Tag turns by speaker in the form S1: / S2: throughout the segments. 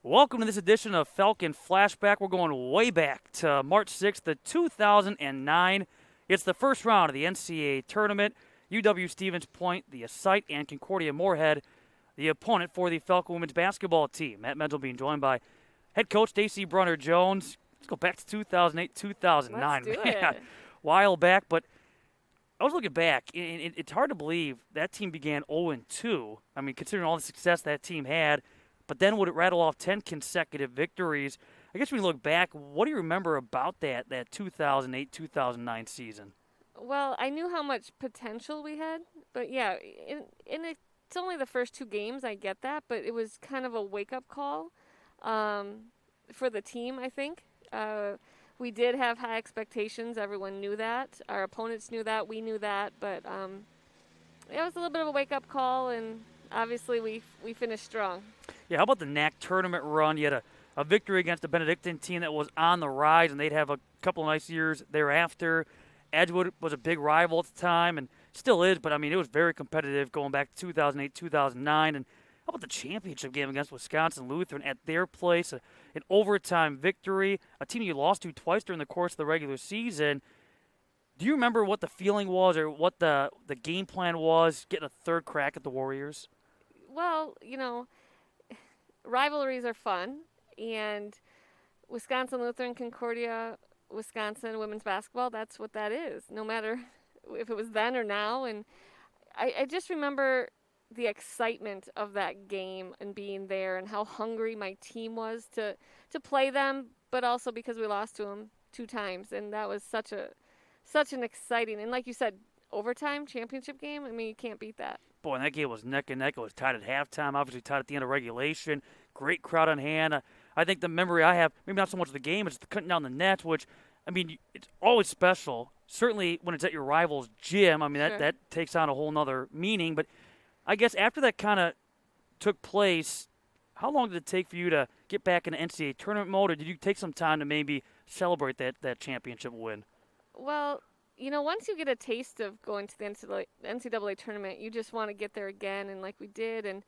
S1: Welcome to this edition of Falcon Flashback. We're going way back to March 6th, 2009. It's the first round of the NCAA tournament. UW-Stevens Point, the site, and Concordia Moorhead, the opponent for the Falcon women's basketball team. Matt Menzel being joined by head coach Stacey Brunner-Jones. Let's go back to 2008,
S2: Let's
S1: 2009.
S2: do
S1: Man,
S2: it.
S1: while back, but I was looking back, and it's hard to believe that team began 0-2. I mean, considering all the success that team had, but then would it rattle off 10 consecutive victories? I guess when you look back, what do you remember about that 2008-2009 season?
S2: Well, I knew how much potential we had, but yeah, it's only the first two games. I get that, but it was kind of a wake up call um, for the team. I think we did have high expectations. Everyone knew that. Our opponents knew that. We knew that, but it was a little bit of a wake up call, and obviously we finished strong.
S1: Yeah, how about the Knack Tournament run? You had a victory against a Benedictine team that was on the rise, and they'd have a couple of nice years thereafter. Edgewood was a big rival at the time and still is, but I mean, it was very competitive going back to 2008, 2009. And how about the championship game against Wisconsin Lutheran at their place? An overtime victory, a team you lost to twice during the course of the regular season. Do you remember what the feeling was or what the game plan was getting a third crack at the Warriors?
S2: Well, rivalries are fun, and Wisconsin Lutheran Concordia, Wisconsin women's basketball, that's what that is, no matter if it was then or now. And I just remember the excitement of that game and being there and how hungry my team was to play them, but also because we lost to them two times. And that was such an exciting, and like you said, overtime championship game. I mean, you can't beat that.
S1: Boy, and that game was neck and neck. It was tied at halftime, obviously tied at the end of regulation. Great crowd on hand. I think the memory I have, maybe not so much of the game, it's cutting down the nets, which, I mean, it's always special. Certainly when it's at your rival's gym, I mean, that,
S2: Sure.
S1: that takes on a whole nother meaning. But I guess after that kind of took place, how long did it take for you to get back into NCAA tournament mode, or did you take some time to maybe celebrate that championship win?
S2: Well, once you get a taste of going to the NCAA tournament, you just want to get there again, and like we did. And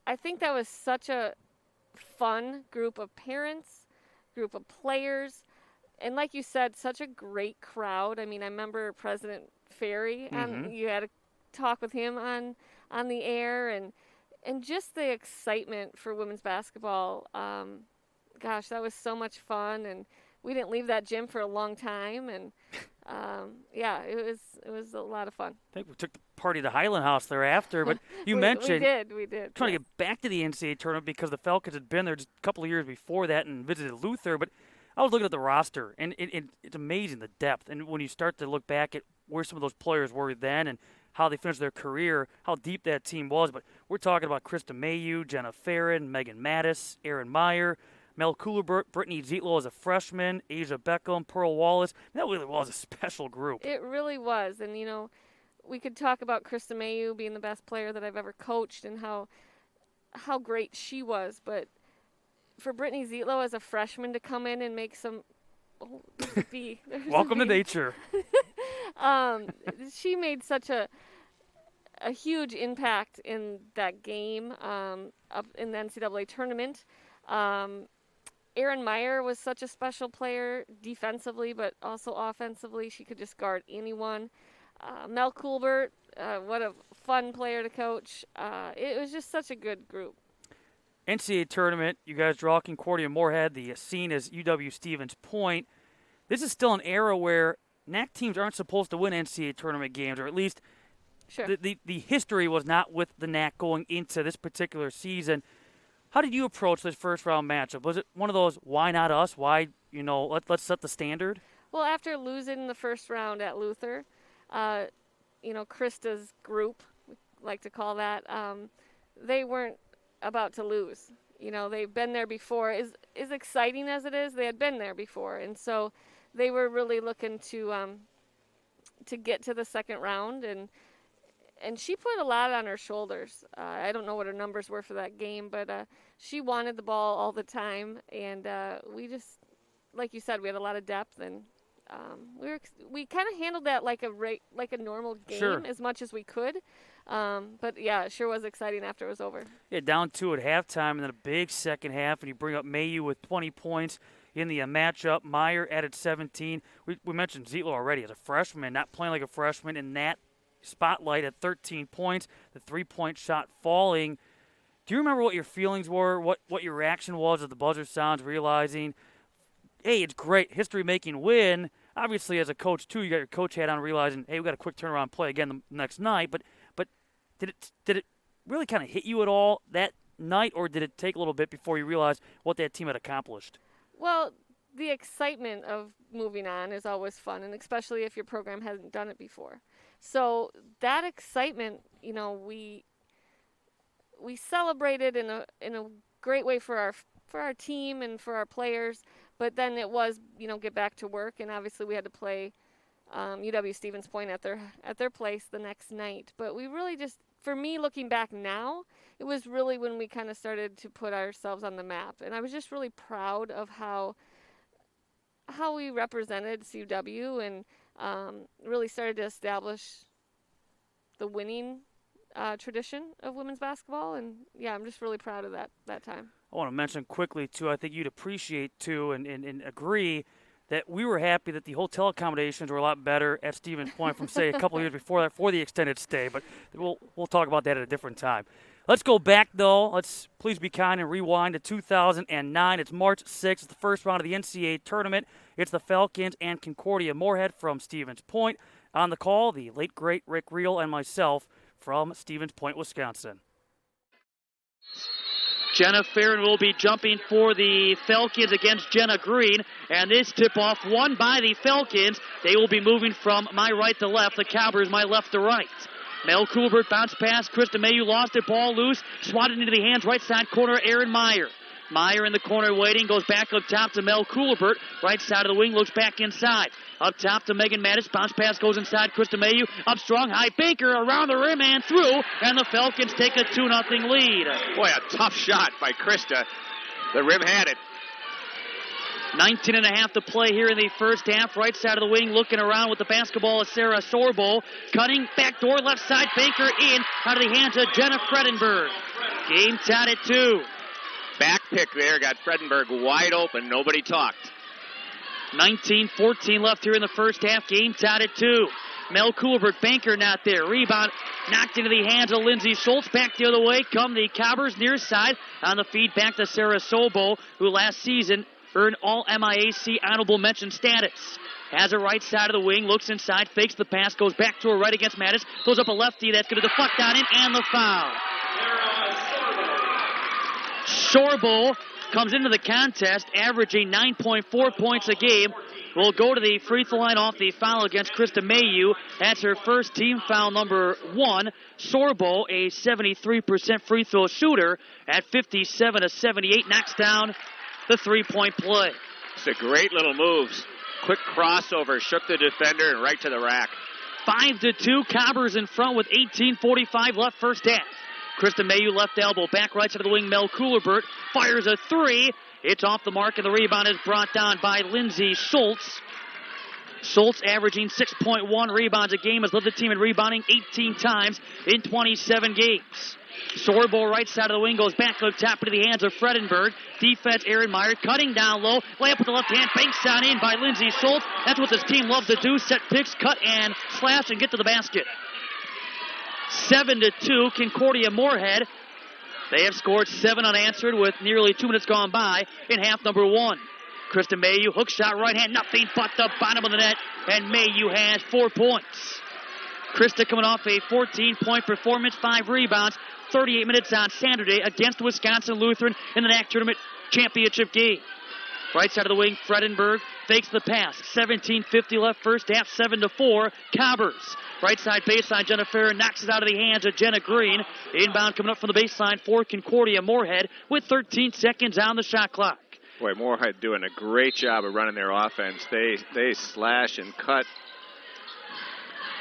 S2: I think that was such a fun group of parents, group of players, and like you said, such a great crowd. I mean, I remember President Ferry,
S1: Mm-hmm.
S2: you had a talk with him on the air, and just the excitement for women's basketball. Gosh, that was so much fun, and we didn't leave that gym for a long time, and yeah, it was a lot of fun.
S1: I think we took the party to Highland House thereafter, but you
S2: we
S1: mentioned
S2: did we did
S1: trying to
S2: yes.
S1: get back to the NCAA tournament because the Falcons had been there just a couple of years before that and visited Luther. But I was looking at the roster, and it's amazing the depth. And when you start to look back at where some of those players were then and how they finished their career, how deep that team was. But we're talking about Krista Mayu, Jenna Fredenberg, Megan Mattis, Aaron Meyer, Mel Kulerbert, Brittany Zietlow as a freshman, Asia Beckham, Pearl Wallace. That really was a special group.
S2: It really was, and we could talk about Krista Mayu being the best player that I've ever coached and how great she was, but for Brittany Zietlow as a freshman to come in and make some oh, there's a bee. There's a
S1: Welcome to
S2: bee.
S1: nature.
S2: Um, she made such a huge impact in that game up in the NCAA tournament. Um, Aaron Meyer was such a special player defensively, but also offensively. She could just guard anyone. Mel Coolbert, what a fun player to coach. It was just such a good group.
S1: NCAA tournament, you guys draw Concordia Moorhead. The scene is UW Stevens Point. This is still an era where NAC teams aren't supposed to win NCAA tournament games, or at least
S2: Sure.
S1: the history was not with the NAC going into this particular season. How did you approach this first round matchup? Was it one of those, why not us? Why, let's set the standard?
S2: Well, after losing the first round at Luther, uh, Krista's group, we like to call that, they weren't about to lose. They've been there before. As exciting as it is, they had been there before, and so they were really looking to get to the second round, and she put a lot on her shoulders. I don't know what her numbers were for that game, but she wanted the ball all the time, and we just, like you said, we had a lot of depth, and we kind of handled that like a normal game
S1: Sure.
S2: as much as we could. But yeah, it sure was exciting after it was over.
S1: Yeah, down 2 at halftime, and then a big second half, and you bring up Mayu with 20 points in the matchup. Meyer added 17. We mentioned Zietlow already as a freshman, not playing like a freshman in that spotlight at 13 points, the three-point shot falling. Do you remember what your feelings were, what your reaction was at the buzzer sounds, realizing, hey, it's great, history-making win. Obviously, as a coach, too, you got your coach hat on, realizing, hey, we got a quick turnaround play again the next night. But did it really kind of hit you at all that night, or did it take a little bit before you realized what that team had accomplished?
S2: Well, the excitement of moving on is always fun, and especially if your program hasn't done it before. So that excitement, we celebrated in a great way for our team and for our players. But then it was, get back to work, and obviously we had to play UW Stevens Point at their place the next night. But we really just, for me, looking back now, it was really when we kind of started to put ourselves on the map, and I was just really proud of how we represented CUW and really started to establish the winning tradition of women's basketball. And yeah, I'm just really proud of that time.
S1: I want to mention quickly, too, I think you'd appreciate, too, and agree that we were happy that the hotel accommodations were a lot better at Stevens Point from, say, a couple years before that for the extended stay. But we'll talk about that at a different time. Let's go back, though. Let's please be kind and rewind to 2009. It's March 6th. It's the first round of the NCAA tournament. It's the Falcons and Concordia Moorhead from Stevens Point. On the call, the late, great Rick Reel and myself from Stevens Point, Wisconsin.
S3: Jenna Fredenberg will be jumping for the Falcons against Jenna Green, and this tip-off won by the Falcons. They will be moving from my right to left, the Cowboys my left to right. Mel Coolbert bounced past Krista Mayu, lost it, ball loose, swatted into the hands, right side corner, Aaron Meyer. Meyer in the corner waiting, goes back up top to Mel Coolbert, right side of the wing, looks back inside. Up top to Megan Mattis, bounce pass goes inside, Krista Mayu, up strong, high Baker, around the rim and through, and the Falcons take a 2-0 lead.
S4: Boy, a tough shot by Krista. The rim had it.
S3: 19 and a half to play here in the first half. Right side of the wing, looking around with the basketball is Sarah Sorbo. Cutting, backdoor, left side, Baker in, out of the hands of Jenna Fredenberg. Game tied at 2.
S4: Back pick there, got Fredenberg wide open. Nobody talked.
S3: 19-14 left here in the first half. Game tied at 2. Mel Coolbert, Banker not there. Rebound knocked into the hands of Lindsey Schultz. Back the other way come the Cobbers near side. On the feed back to Sarah Sobo, who last season earned all MIAC honorable mention status. Has a right side of the wing, looks inside, fakes the pass, goes back to her right against Mattis. Throws up a lefty that's going to deflect on him, and the foul. Sorbo comes into the contest, averaging 9.4 points a game. Will go to the free throw line off the foul against Krista Mayu. That's her first team foul number 1. Sorbo, a 73% free throw shooter at 57-78, knocks down the three-point play.
S4: It's a great little moves. Quick crossover, shook the defender and right to the rack.
S3: 5-2, Cobbers in front with 18:45 left first half. Krista Mayu left elbow, back right side of the wing, Mel Coolbert fires a 3. It's off the mark, and the rebound is brought down by Lindsey Schultz. Schultz averaging 6.1 rebounds a game, has led the team in rebounding 18 times in 27 games. Sorbo, right side of the wing, goes back up top into the hands of Fredenberg. Defense, Aaron Meyer, cutting down low. Layup with the left hand, banks down in by Lindsey Schultz. That's what this team loves to do, set picks, cut and slash and get to the basket. 7-2, Concordia Moorhead. They have scored 7 unanswered with nearly 2 minutes gone by in half number 1. Krista Mayu, hook shot, right hand, nothing but the bottom of the net, and Mayu has 4 points. Krista coming off a 14-point performance, 5 rebounds, 38 minutes on Saturday against Wisconsin Lutheran in the Knack Tournament championship game. Right side of the wing, Fredenberg fakes the pass. 17:50 left first half, 7-4, Cobbers. Right side baseline, Jenna Fredenberg knocks it out of the hands of Jenna Green. Inbound coming up from the baseline for Concordia Moorhead with 13 seconds on the shot clock.
S4: Boy, Moorhead doing a great job of running their offense. They slash and cut.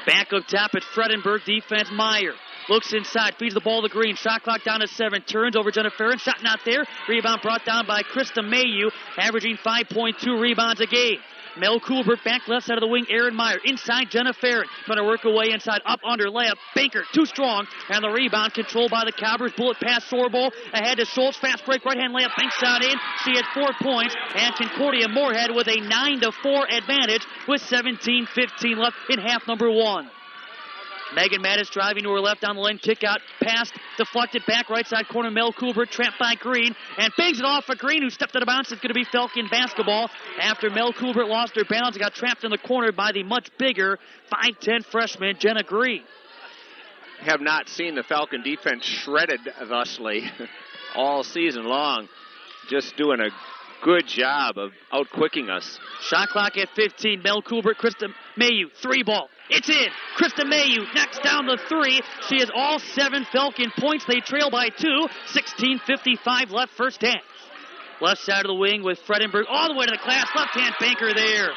S3: Back up top at Fredenberg, defense Meyer. Looks inside, feeds the ball to Green. Shot clock down to 7. Turns over Jenna Fredenberg. Shot not there. Rebound brought down by Krista Mayu, averaging 5.2 rebounds a game. Mel Coolbert back left side of the wing. Aaron Meyer inside. Jenna Farron trying to work away inside. Up under layup. Banker too strong. And the rebound controlled by the Cowboys. Bullet pass Sorbo. Ahead to Schultz. Fast break. Right hand layup. Banks out in. She had 4 points. And Concordia Moorhead with a 9-4 advantage with 17:15 left in half number 1. Megan Mattis driving to her left on the lane. Kick out. Pass deflected back right side corner. Mel Coolbert trapped by Green. And bangs it off of Green, who stepped out of bounds. It's going to be Falcon basketball after Mel Coolbert lost her balance and got trapped in the corner by the much bigger 5'10 freshman Jenna Green.
S4: Have not seen the Falcon defense shredded thusly all season long. Just doing a good job of outquicking us.
S3: Shot clock at 15. Mel Coolbert, Krista Mayu, 3-ball. It's in. Krista Mayu knocks down the 3. She has all 7 Falcon points. They trail by 2. 16:55 left first half. Left side of the wing with Fredenberg all the way to the glass. Left-hand banker there.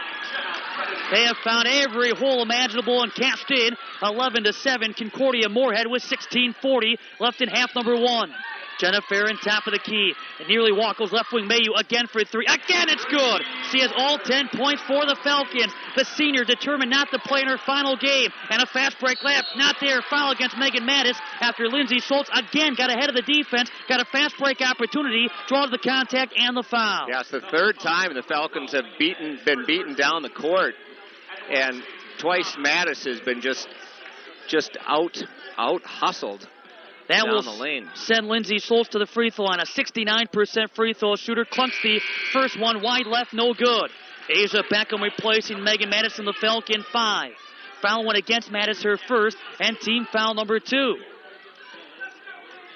S3: They have found every hole imaginable and cashed in. 11-7. Concordia Moorhead with 16:40 left in half number 1. Jenna Farron, top of the key. And nearly Wackles left wing. Mayu again for 3. Again, it's good. She has all 10 points for the Falcons. The senior determined not to play in her final game. And a fast break layup. Not there. Foul against Megan Mattis after Lindsey Schultz again got ahead of the defense. Got a fast break opportunity. Draws the contact and the foul.
S4: Yeah, it's the third time the Falcons have been beaten down the court. And twice Mattis has been just out hustled.
S3: That
S4: down
S3: will
S4: the lane.
S3: Send Lindsey Schultz to the free throw line. A 69% free throw shooter. Clunks the first one wide left, no good. Asia Beckham replacing Megan Mattis in the Falcon 5. Foul went against Mattis, her first, and team foul number 2.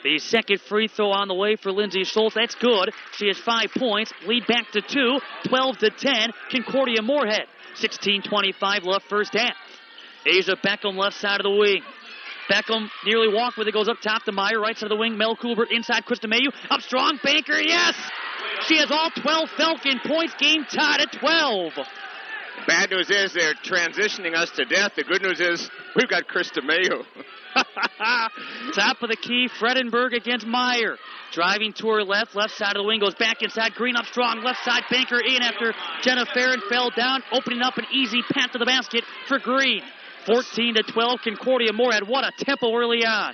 S3: The second free throw on the way for Lindsey Schultz. That's good. She has 5 points. Lead back to 2. 12-10. Concordia Moorhead. 16:25 left first half. Asia Beckham left side of the wing. Beckham nearly walked with it, goes up top to Meyer, right side of the wing. Mel Coolbert inside, Krista Mayu. Up strong, Banker, yes! She has all 12 Falcon points, game tied at 12.
S4: Bad news is they're transitioning us to death. The good news is we've got Krista Mayu.
S3: Top of the key, Fredenberg against Meyer. Driving to her left side of the wing, goes back inside. Green up strong, left side, Banker in after Jenna Farron fell down, opening up an easy path to the basket for Green. 14-12, Concordia Moorhead. What a tempo early on.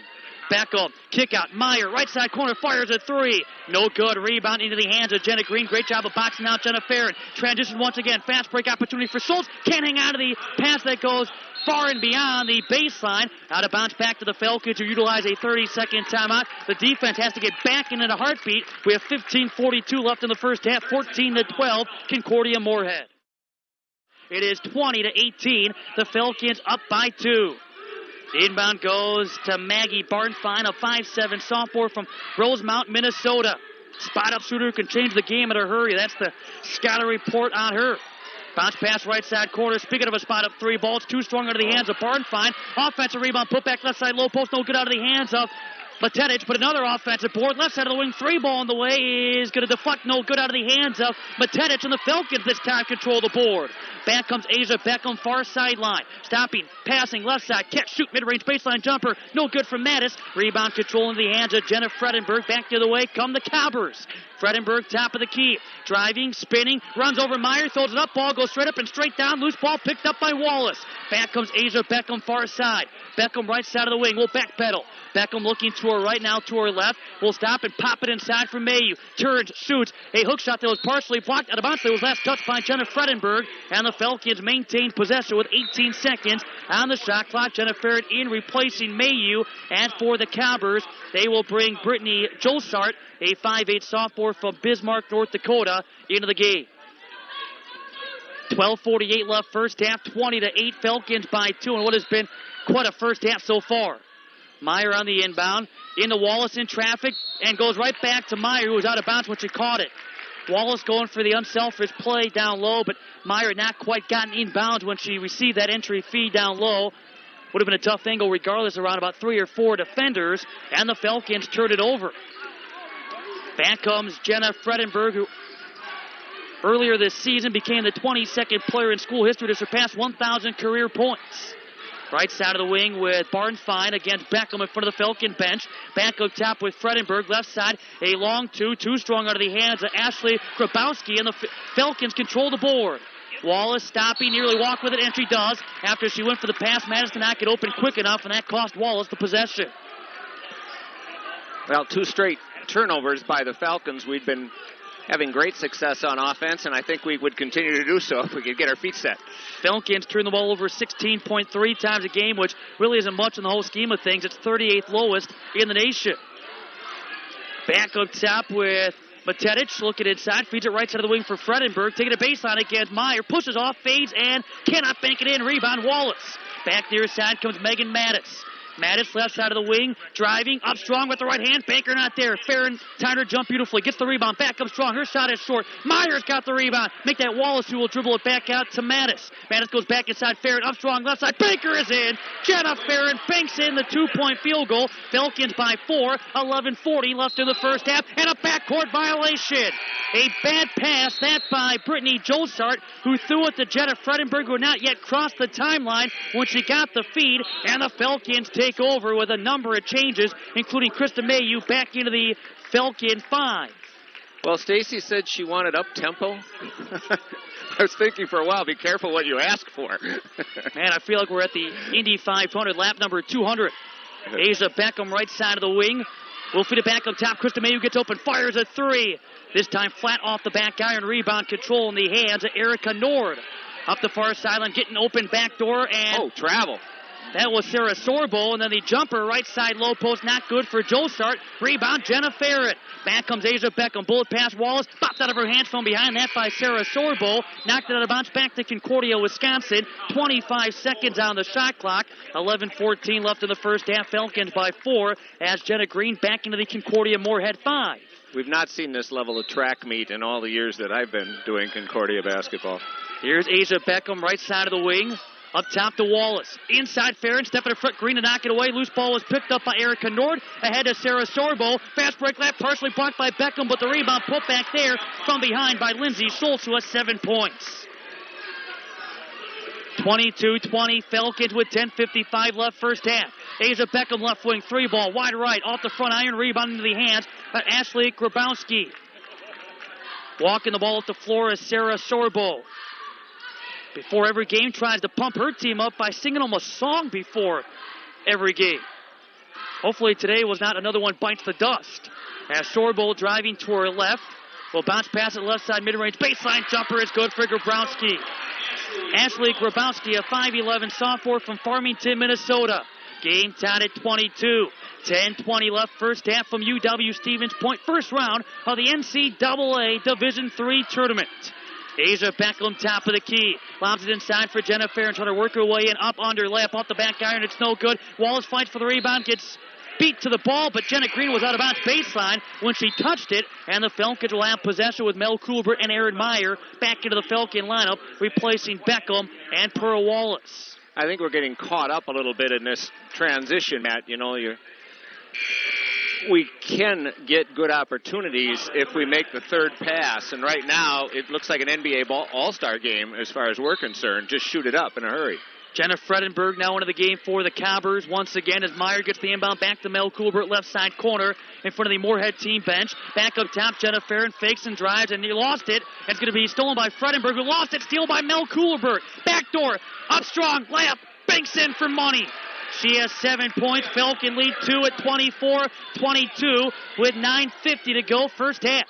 S3: Back up, kick out, Meyer, right side corner, fires a 3. No good, rebound into the hands of Jenna Green. Great job of boxing out Jenna Farron. Transition once again, fast break opportunity for Schultz. Can't hang out of the pass that goes far and beyond the baseline. Out of bounds back to the Falcons, who utilize a 30-second timeout. The defense has to get back in at a heartbeat. We have 15:42 left in the first half, 14-12, Concordia Moorhead. It is 20-18. The Falcons up by 2. The inbound goes to Maggie Barnfine, a 5'7 sophomore from Rosemount, Minnesota. Spot-up shooter who can change the game in a hurry. That's the scouting report on her. Bounce pass right side corner. Speaking of a spot-up 3, ball's too strong under the hands of Barnfine. Offensive rebound, put back left side, low post, no good out of the hands of Matedich, but another offensive board. Left side of the wing, 3-ball on the way is going to deflect, no good out of the hands of Matedich, and the Falcons this time control the board. Back comes Asia Beckham, far sideline. Stopping, passing, left side, catch, shoot, mid-range baseline jumper, no good from Mattis. Rebound control in the hands of Jenna Fredenberg. Back the other way come the Cowboys. Fredenberg, top of the key. Driving, spinning, runs over Meyer, throws it up, ball goes straight up and straight down. Loose ball picked up by Wallace. Back comes Asia Beckham, far side. Beckham, right side of the wing, will backpedal. Beckham looking to her right, now to her left. Will stop and pop it inside for Mayu. Turns, shoots. A hook shot that was partially blocked out of bounds. It was last touched by Jenna Fredenberg. And the Falcons maintain possession with 18 seconds on the shot clock. Jenna Farron in replacing Mayu. And for the Cowboys, they will bring Brittany Josart, a 5'8 sophomore from Bismarck, North Dakota, into the game. 12:48 left first half, 20-8 Falcons by 2, and what has been quite a first half so far. Meyer on the inbound, into Wallace in traffic, and goes right back to Meyer, who was out of bounds when she caught it. Wallace going for the unselfish play down low, but Meyer not quite gotten inbounds when she received that entry feed down low. Would have been a tough angle regardless, around about 3 or 4 defenders, and the Falcons turned it over. Back comes Jenna Fredenberg, who earlier this season became the 22nd player in school history to surpass 1,000 career points. Right side of the wing with Barnfine against Beckham in front of the Falcon bench. Back up top with Fredenberg. Left side, a long 2, too strong out of the hands of Ashley Grabowski, and the Falcons control the board. Wallace stopping, nearly walked with it, and she does. After she went for the pass, Mattis did not get open quick enough, and that cost Wallace the possession.
S4: Well, 2 straight turnovers by the Falcons. We'd been having great success on offense, and I think we would continue to do so if we could get our feet set.
S3: Falcons turn the ball over 16.3 times a game, which really isn't much in the whole scheme of things. It's 38th lowest in the nation. Back up top with Matetic, looking inside, feeds it right side of the wing for Fredenberg, taking a baseline against Meyer, pushes off, fades, and cannot bank it in. Rebound, Wallace. Back near side comes Megan Mattis. Mattis, left side of the wing, driving, up strong with the right hand. Baker not there. Farron, timed her jump beautifully, gets the rebound, back up strong. Her shot is short. Meyer's got the rebound. Make that Wallace, who will dribble it back out to Mattis. Mattis goes back inside Farron, up strong, left side. Baker is in. Jenna Farron banks in the 2-point field goal. Falcons by 4, 11:40 left in the first half, and a backcourt violation. A bad pass, that by Brittany Josart, who threw it to Jenna Fredenberg, who had not yet crossed the timeline when she got the feed, and the Falcons take over with a number of changes, including Krista Mayu back into the Falcon 5.
S4: Well, Stacy said she wanted up-tempo. I was thinking for a while, be careful what you ask for.
S3: Man, I feel like we're at the Indy 500, lap number 200. Asia Beckham, right side of the wing. We'll feed it back up top. Krista Mayu gets open, fires a 3. This time flat off the back iron, rebound control in the hands of Erica Nord. Up the far sideline, getting open back door, and...
S4: Oh, travel.
S3: That was Sarah Sorbo, and then the jumper, right side low post, not good for Josart. Rebound, Jenna Farron. Back comes Asia Beckham. Bullet pass, Wallace. Popped out of her hands from behind that by Sarah Sorbo. Knocked it out of bounds back to Concordia, Wisconsin. 25 seconds on the shot clock. 11:14 left in the first half. Falcons by 4 as Jenna Green back into the Concordia Moorhead 5.
S4: We've not seen this level of track meet in all the years that I've been doing Concordia basketball.
S3: Here's Asia Beckham, right side of the wing. Up top to Wallace. Inside Farron, stepping in front, Green to knock it away. Loose ball was picked up by Erica Nord. Ahead to Sarah Sorbo. Fast break left, partially blocked by Beckham, but the rebound put back there from behind by Lindsay Schultz, who has 7 points. 22-20, Falcons with 10:55 left first half. Asia Beckham left wing, 3 ball, wide right, off the front iron, rebound into the hands by Ashley Grabowski. Walking the ball up the floor is Sarah Sorbo. Before every game, tries to pump her team up by singing them a song before every game. Hopefully today was not another one bites the dust. As Sorbo driving to her left, will bounce past it left side mid-range. Baseline jumper is good for Grabowski. Ashley Grabowski, a 5'11 sophomore from Farmington, Minnesota. Game tied at 22. 10:20 left first half from UW-Stevens Point. First round of the NCAA Division III tournament. Asia Beckham, top of the key. Lobs it inside for Jenna Farron, trying to work her way in, up under layup off the back iron. It's no good. Wallace fights for the rebound, gets beat to the ball, but Jenna Green was out of bounds baseline when she touched it, and the Falcons will have possession with Mel Coolbert and Erin Meyer back into the Falcon lineup, replacing Beckham and Pearl Wallace.
S4: I think we're getting caught up a little bit in this transition, Matt. You know, we can get good opportunities if we make the third pass. And right now, it looks like an NBA All-Star game as far as we're concerned. Just shoot it up in a hurry.
S3: Jenna Fredenberg now into the game for the Cobbers once again as Meyer gets the inbound back to Mel Coolbert, left side corner in front of the Moorhead team bench. Back up top, Jenna Farron fakes and drives, and he lost it. It's going to be stolen by Fredenberg, who lost it, steal by Mel Coolbert. Backdoor, up strong, layup, banks in for money. She has 7 points. Falcon lead 2 at 24-22 with 9:50 to go first half.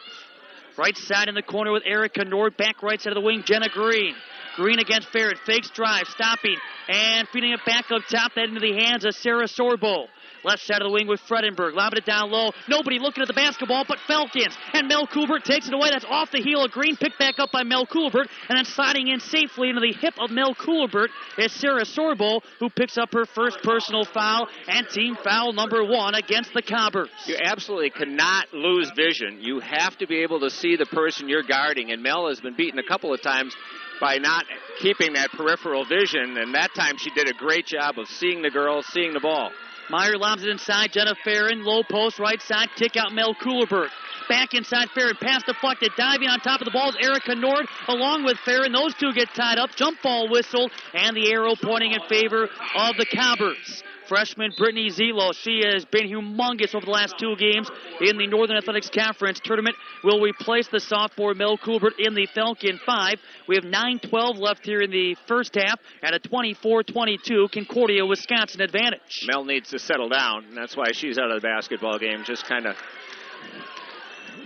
S3: Right side in the corner with Erica Nord. Back right side of the wing, Jenna Green. Green against Farron. Fakes drive, stopping, and feeding it back up top. That into the hands of Sarah Sorbo. Left side of the wing with Fredenberg. Lobbing it down low. Nobody looking at the basketball but Falcons. And Mel Coolbert takes it away. That's off the heel of Green. Picked back up by Mel Coolbert. And then sliding in safely into the hip of Mel Coolbert is Sarah Sorbo, who picks up her first personal foul and team foul number 1 against the Cobbers.
S4: You absolutely cannot lose vision. You have to be able to see the person you're guarding. And Mel has been beaten a couple of times by not keeping that peripheral vision. And that time she did a great job of seeing the girl, seeing the ball.
S3: Meyer lobs it inside. Jenna Farron, low post, right side, kick out Mel Coolbert. Back inside Farron, pass deflected, diving on top of the ball is Erica Nord along with Farron. Those two get tied up, jump ball whistled, and the arrow pointing in favor of the Cobbers. freshman Brittany Zelo. She has been humongous over the last 2 games in the Northern Athletics Conference tournament. Will replace the sophomore Mel Coolbert in the Falcon 5. We have 9:12 left here in the first half and a 24-22 Concordia, Wisconsin advantage.
S4: Mel needs to settle down, and that's why she's out of the basketball game, just kind of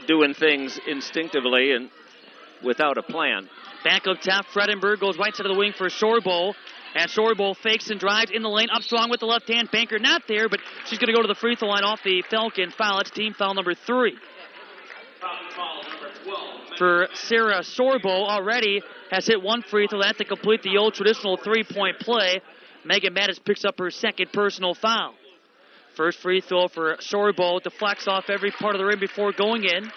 S4: doing things instinctively and without a plan.
S3: Back up top, Fredenberg goes right side of the wing for Sorbo. And Sorbo fakes and drives in the lane, up strong with the left hand. Banker not there, but she's going to go to the free throw line off the Falcon foul. It's team foul number 3. For Sarah Sorbo, already has hit 1 free throw. That to complete the old traditional 3-point play. Megan Mattis picks up her 2nd personal foul. First free throw for Sorbo, deflects off every part of the rim before going in.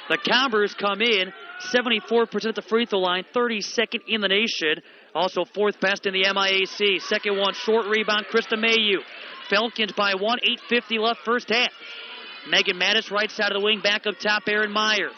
S3: The Combers come in 74% at the free throw line, 32nd in the nation. Also 4th best in the MIAC. Second one, short rebound, Krista Mayu. Falcons by 1, 8:50 left first half. Megan Mattis, right side of the wing, back up top, Aaron Meyer.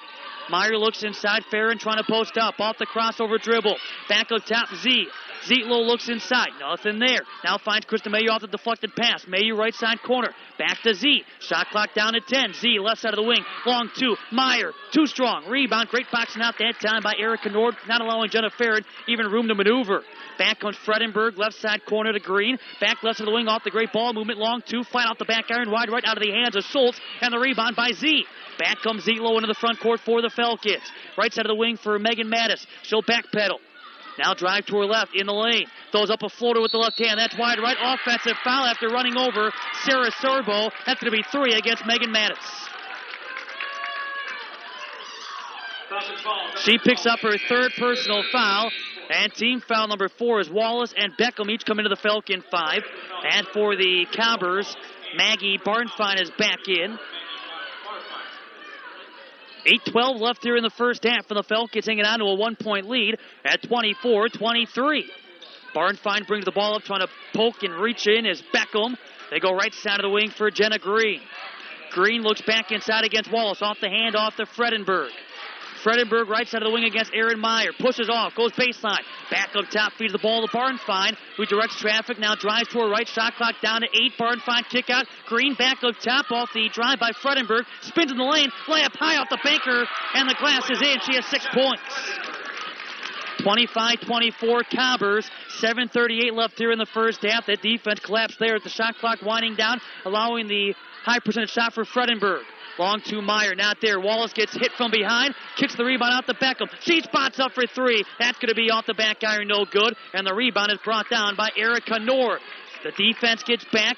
S3: Meyer looks inside, Farron trying to post up, off the crossover dribble. Back up top, Z. Zietlow looks inside, nothing there. Now finds Krista Mayu off the deflected pass. Mayu right side corner, back to Z. Shot clock down to 10. Z left side of the wing, long 2. Meyer, too strong. Rebound, great boxing out that time by Erica Nord, not allowing Jenna Farron even room to maneuver. Back comes Fredenberg, left side corner to Green. Back left side of the wing off the great ball movement, long 2. Flat off the back iron, wide right out of the hands of Schultz, and the rebound by Z. Back comes Zietlow into the front court for the Falcons. Right side of the wing for Megan Mattis. She'll backpedal. Now drive to her left in the lane. Throws up a floater with the left hand. That's wide right. Offensive foul after running over Sarah Sorbo. That's going to be 3 against Megan Mattis. She picks up her 3rd personal foul. And team foul number 4 is Wallace and Beckham each come into the Falcon 5. And for the Combers, Maggie Barnfine is back in. 8:12 left here in the first half for the Falcons, hanging on to a 1-point lead at 24-23. Barnfine brings the ball up, trying to poke and reach in is Beckham. They go right side of the wing for Jenna Green. Green looks back inside against Wallace, off the handoff to Fredenberg. Fredenberg right side of the wing against Aaron Meyer. Pushes off, goes baseline. Back up top, feeds the ball to Barnfine, who directs traffic, now drives to her right. Shot clock down to 8. Barnfine kick out. Green back up top off the drive by Fredenberg. Spins in the lane. Layup high off the banker, and the glass is in. She has 6 points. 25-24 Combers. 7:38 left here in the first half. That defense collapsed there at the shot clock winding down, allowing the high percentage shot for Fredenberg. Long to Meyer, not there. Wallace gets hit from behind, kicks the rebound out to Beckham. She spots up for 3. That's going to be off the back iron, no good. And the rebound is brought down by Erica Nord. The defense gets back.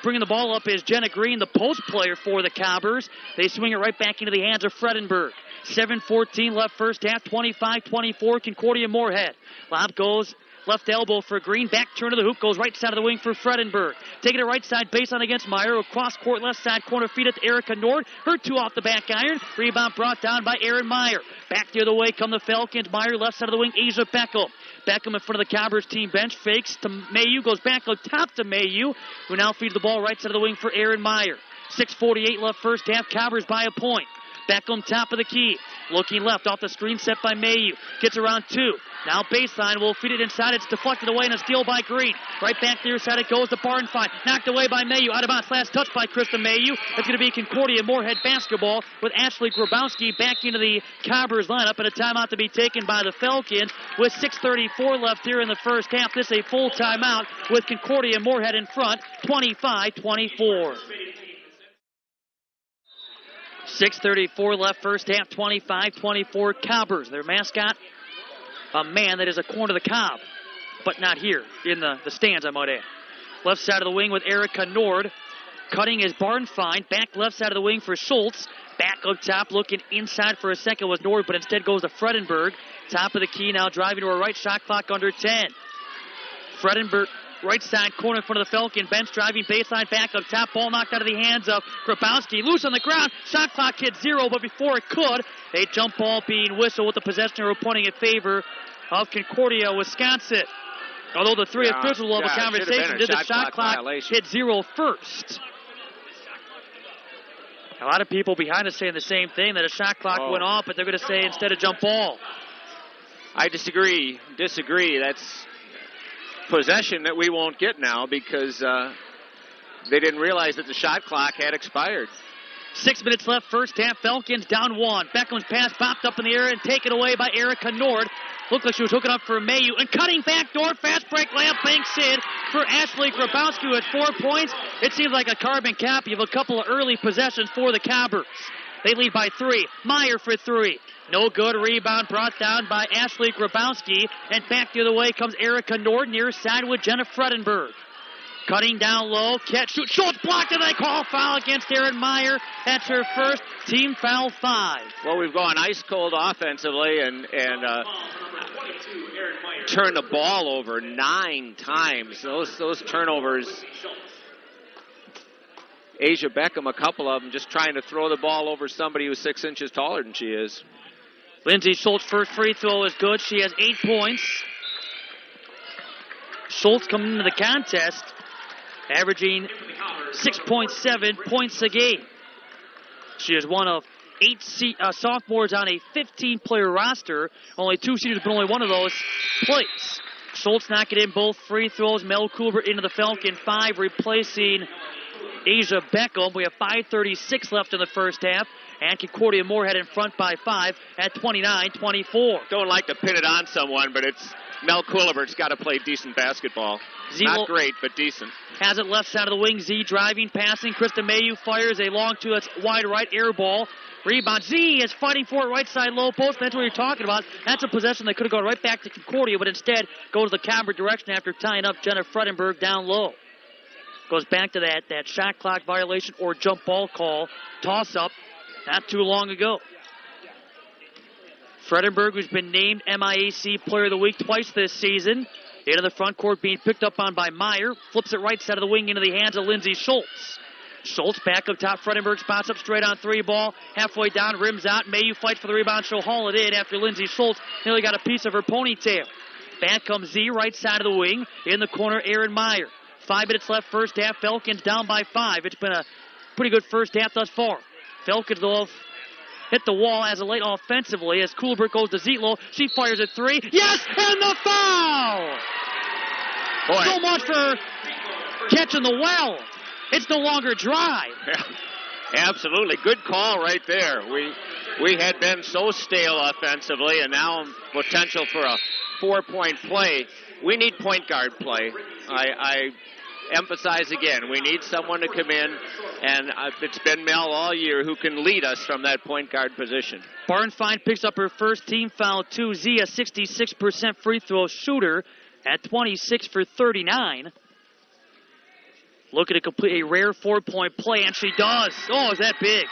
S3: Bringing the ball up is Jenna Green, the post player for the Combers. They swing it right back into the hands of Fredenberg. 7:14 left first half, 25-24 Concordia Moorhead. Lob goes left elbow for Green. Back turn to the hoop. Goes right side of the wing for Fredenberg. Taking it right side baseline against Meyer. Across court left side corner. Feed it to Erica Nord. Her 2 off the back iron. Rebound brought down by Aaron Meyer. Back the other way come the Falcons. Meyer left side of the wing. Asia Beckham. Beckham in front of the Combers team bench. Fakes to Mayu. Goes back on top to Mayu, who now feeds the ball right side of the wing for Aaron Meyer. 6:48 left first half. Combers by a point. Beckham top of the key. Looking left off the screen set by Mayu. Gets around 2. Now baseline will feed it inside. It's deflected away and a steal by Green. Right back near side it goes to Barnfine. Knocked away by Mayu. Out of bounds. Last touch by Krista Mayu. It's going to be Concordia Moorhead basketball with Ashley Grabowski back into the Combers lineup, and a timeout to be taken by the Falcons with 6:34 left here in the first half. This is a full timeout with Concordia Moorhead in front, 25-24. 6:34 left first half, 25-24 Combers. Their mascot, a man that is a corn to the cob, but not here in the stands, I might add. Left side of the wing with Erica Nord. Cutting is Barnfine. Back left side of the wing for Schultz. Back up top, looking inside for a second was Nord, but instead goes to Fredenberg. Top of the key now, driving to her right. Shot clock under 10. Fredenberg, right side corner in front of the Falcon bench, driving baseline, back up top. Ball knocked out of the hands of Grabowski. Loose on the ground. Shot clock hit 0, but before it could, a jump ball being whistled with the possession arrow pointing in favor of Concordia, Wisconsin. Although the three officials will have a conversation, did the shot clock hit 0 first? A lot of people behind us saying the same thing, that a shot clock went off, but they're going to say instead a jump ball.
S4: I disagree. That's possession that we won't get now because they didn't realize that the shot clock had expired.
S3: 6 minutes left, first half. Falcons down 1. Beckham's pass popped up in the air and taken away by Erica Nord. Looked like she was hooking up for Mayu. And cutting back door, fast break layup, banks in for Ashley Grabowski with 4 points. It seems like a carbon copy of a couple of early possessions for the Cobblers. They lead by 3. Meyer for 3. No good. Rebound brought down by Ashley Grabowski. And back the other way comes Erica Nord near side with Jenna Fredenberg. Cutting down low, catch, shoot, Schultz blocked, and they call foul against Erin Meyer. That's her first team foul 5.
S4: Well, we've gone ice cold offensively and turned the ball over 9 times. Those turnovers. Asia Beckham, a couple of them, just trying to throw the ball over somebody who's 6 inches taller than she is.
S3: Lindsay Schultz' first free throw is good. She has 8 points. Schultz coming into the contest, averaging 6.7 points a game. She is one of 8 sophomores on a 15-player roster. Only 2 seniors, but only one of those plays. Schultz knocking in both free throws. Mel Kulbert into the Falcon 5, replacing Asia Beckham. We have 5:36 left in the first half. And Concordia Moorhead in front by 5 at 29-24.
S4: Don't like to pin it on someone, but it's Mel Kulibert's got to play decent basketball. Not great, but decent.
S3: Has it left side of the wing. Z driving, passing. Krista Mayu fires a long to its wide right air ball. Rebound. Z is fighting for it right side low post. That's what you're talking about. That's a possession that could have gone right back to Concordia, but instead goes the Cobber direction after tying up Jenna Fredenberg down low. Goes back to that shot clock violation or jump ball call. Toss up not too long ago. Fredenberg, who's been named MIAC Player of the Week twice this season. Into the front court being picked up on by Meyer. Flips it right side of the wing into the hands of Lindsay Schultz. Schultz back up top. Fredenberg spots up straight on 3 ball. Halfway down, rims out. Mayu fights for the rebound. She'll haul it in after Lindsay Schultz nearly got a piece of her ponytail. Back comes Z, right side of the wing. In the corner, Erin Meyer. 5 minutes left, first half. Falcons down by 5. It's been a pretty good first half thus far. Falcons, though, hit the wall as of late offensively as Kulbert goes to Zietlow. She fires at 3. Yes, and the foul!
S4: Boy.
S3: So much for catching the well. It's no longer dry.
S4: Yeah, absolutely. Good call right there. We had been so stale offensively, and now potential for a 4-point play. We need point guard play. I emphasize again, we need someone to come in, and it's been Mel all year who can lead us from that point guard position.
S3: Barnfine picks up her first team foul, 2. Z, a 66% free throw shooter at 26 for 39. Looking to complete a rare 4-point play, and she does. Oh, is that big?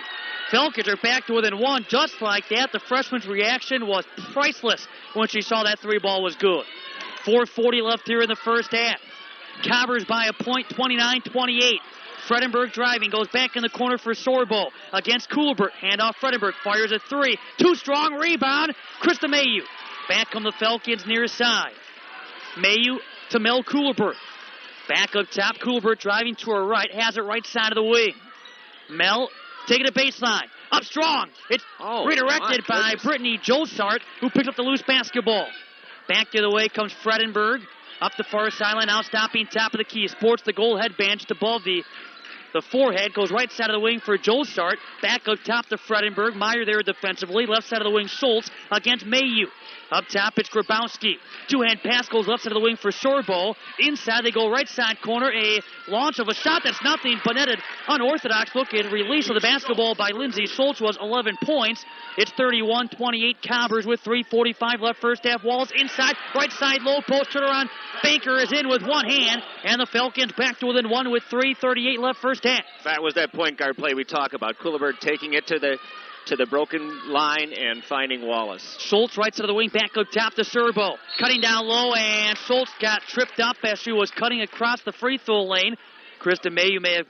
S3: Falcons are back to within 1 just like that. The freshman's reaction was priceless when she saw that 3 ball was good. 4:40 left here in the first half. Cobbers by a point, 29-28. Fredenberg driving, goes back in the corner for Sorbo against Kulbert. Handoff Fredenberg, fires a 3. Too strong, rebound. Krista Mayu. Back come the Falcons near side. Mayu to Mel Kulbert. Back up top, Kulbert driving to her right, has it right side of the wing. Mel taking a baseline. Up strong. It's redirected by Brittany Josart, who picks up the loose basketball. Back the other way comes Fredenberg. Up the far sideline, now stopping top of the key. Sports the goal headband just above the forehead. Goes right side of the wing for Josart. Back up top to Fredenberg. Meyer there defensively. Left side of the wing, Schultz against Mayu. Up top, it's Grabowski. 2-hand pass goes left side of the wing for Sorbo. Inside, they go right side corner. A launch of a shot that's nothing but netted. Unorthodox look and release of the basketball by Lindsay Schultz was 11 points. It's 31-28 Cobbers with 3:45 left first half. Walls inside, right side low post turnaround. Baker is in with one hand, and the Falcons back to within 1 with 3:38 left first half.
S4: That was that point guard play we talk about. Kulibert taking it to the broken line and finding Wallace.
S3: Schultz right side of the wing, back up top to Sorbo. Cutting down low, and Schultz got tripped up as she was cutting across the free throw lane. Krista Mayu may have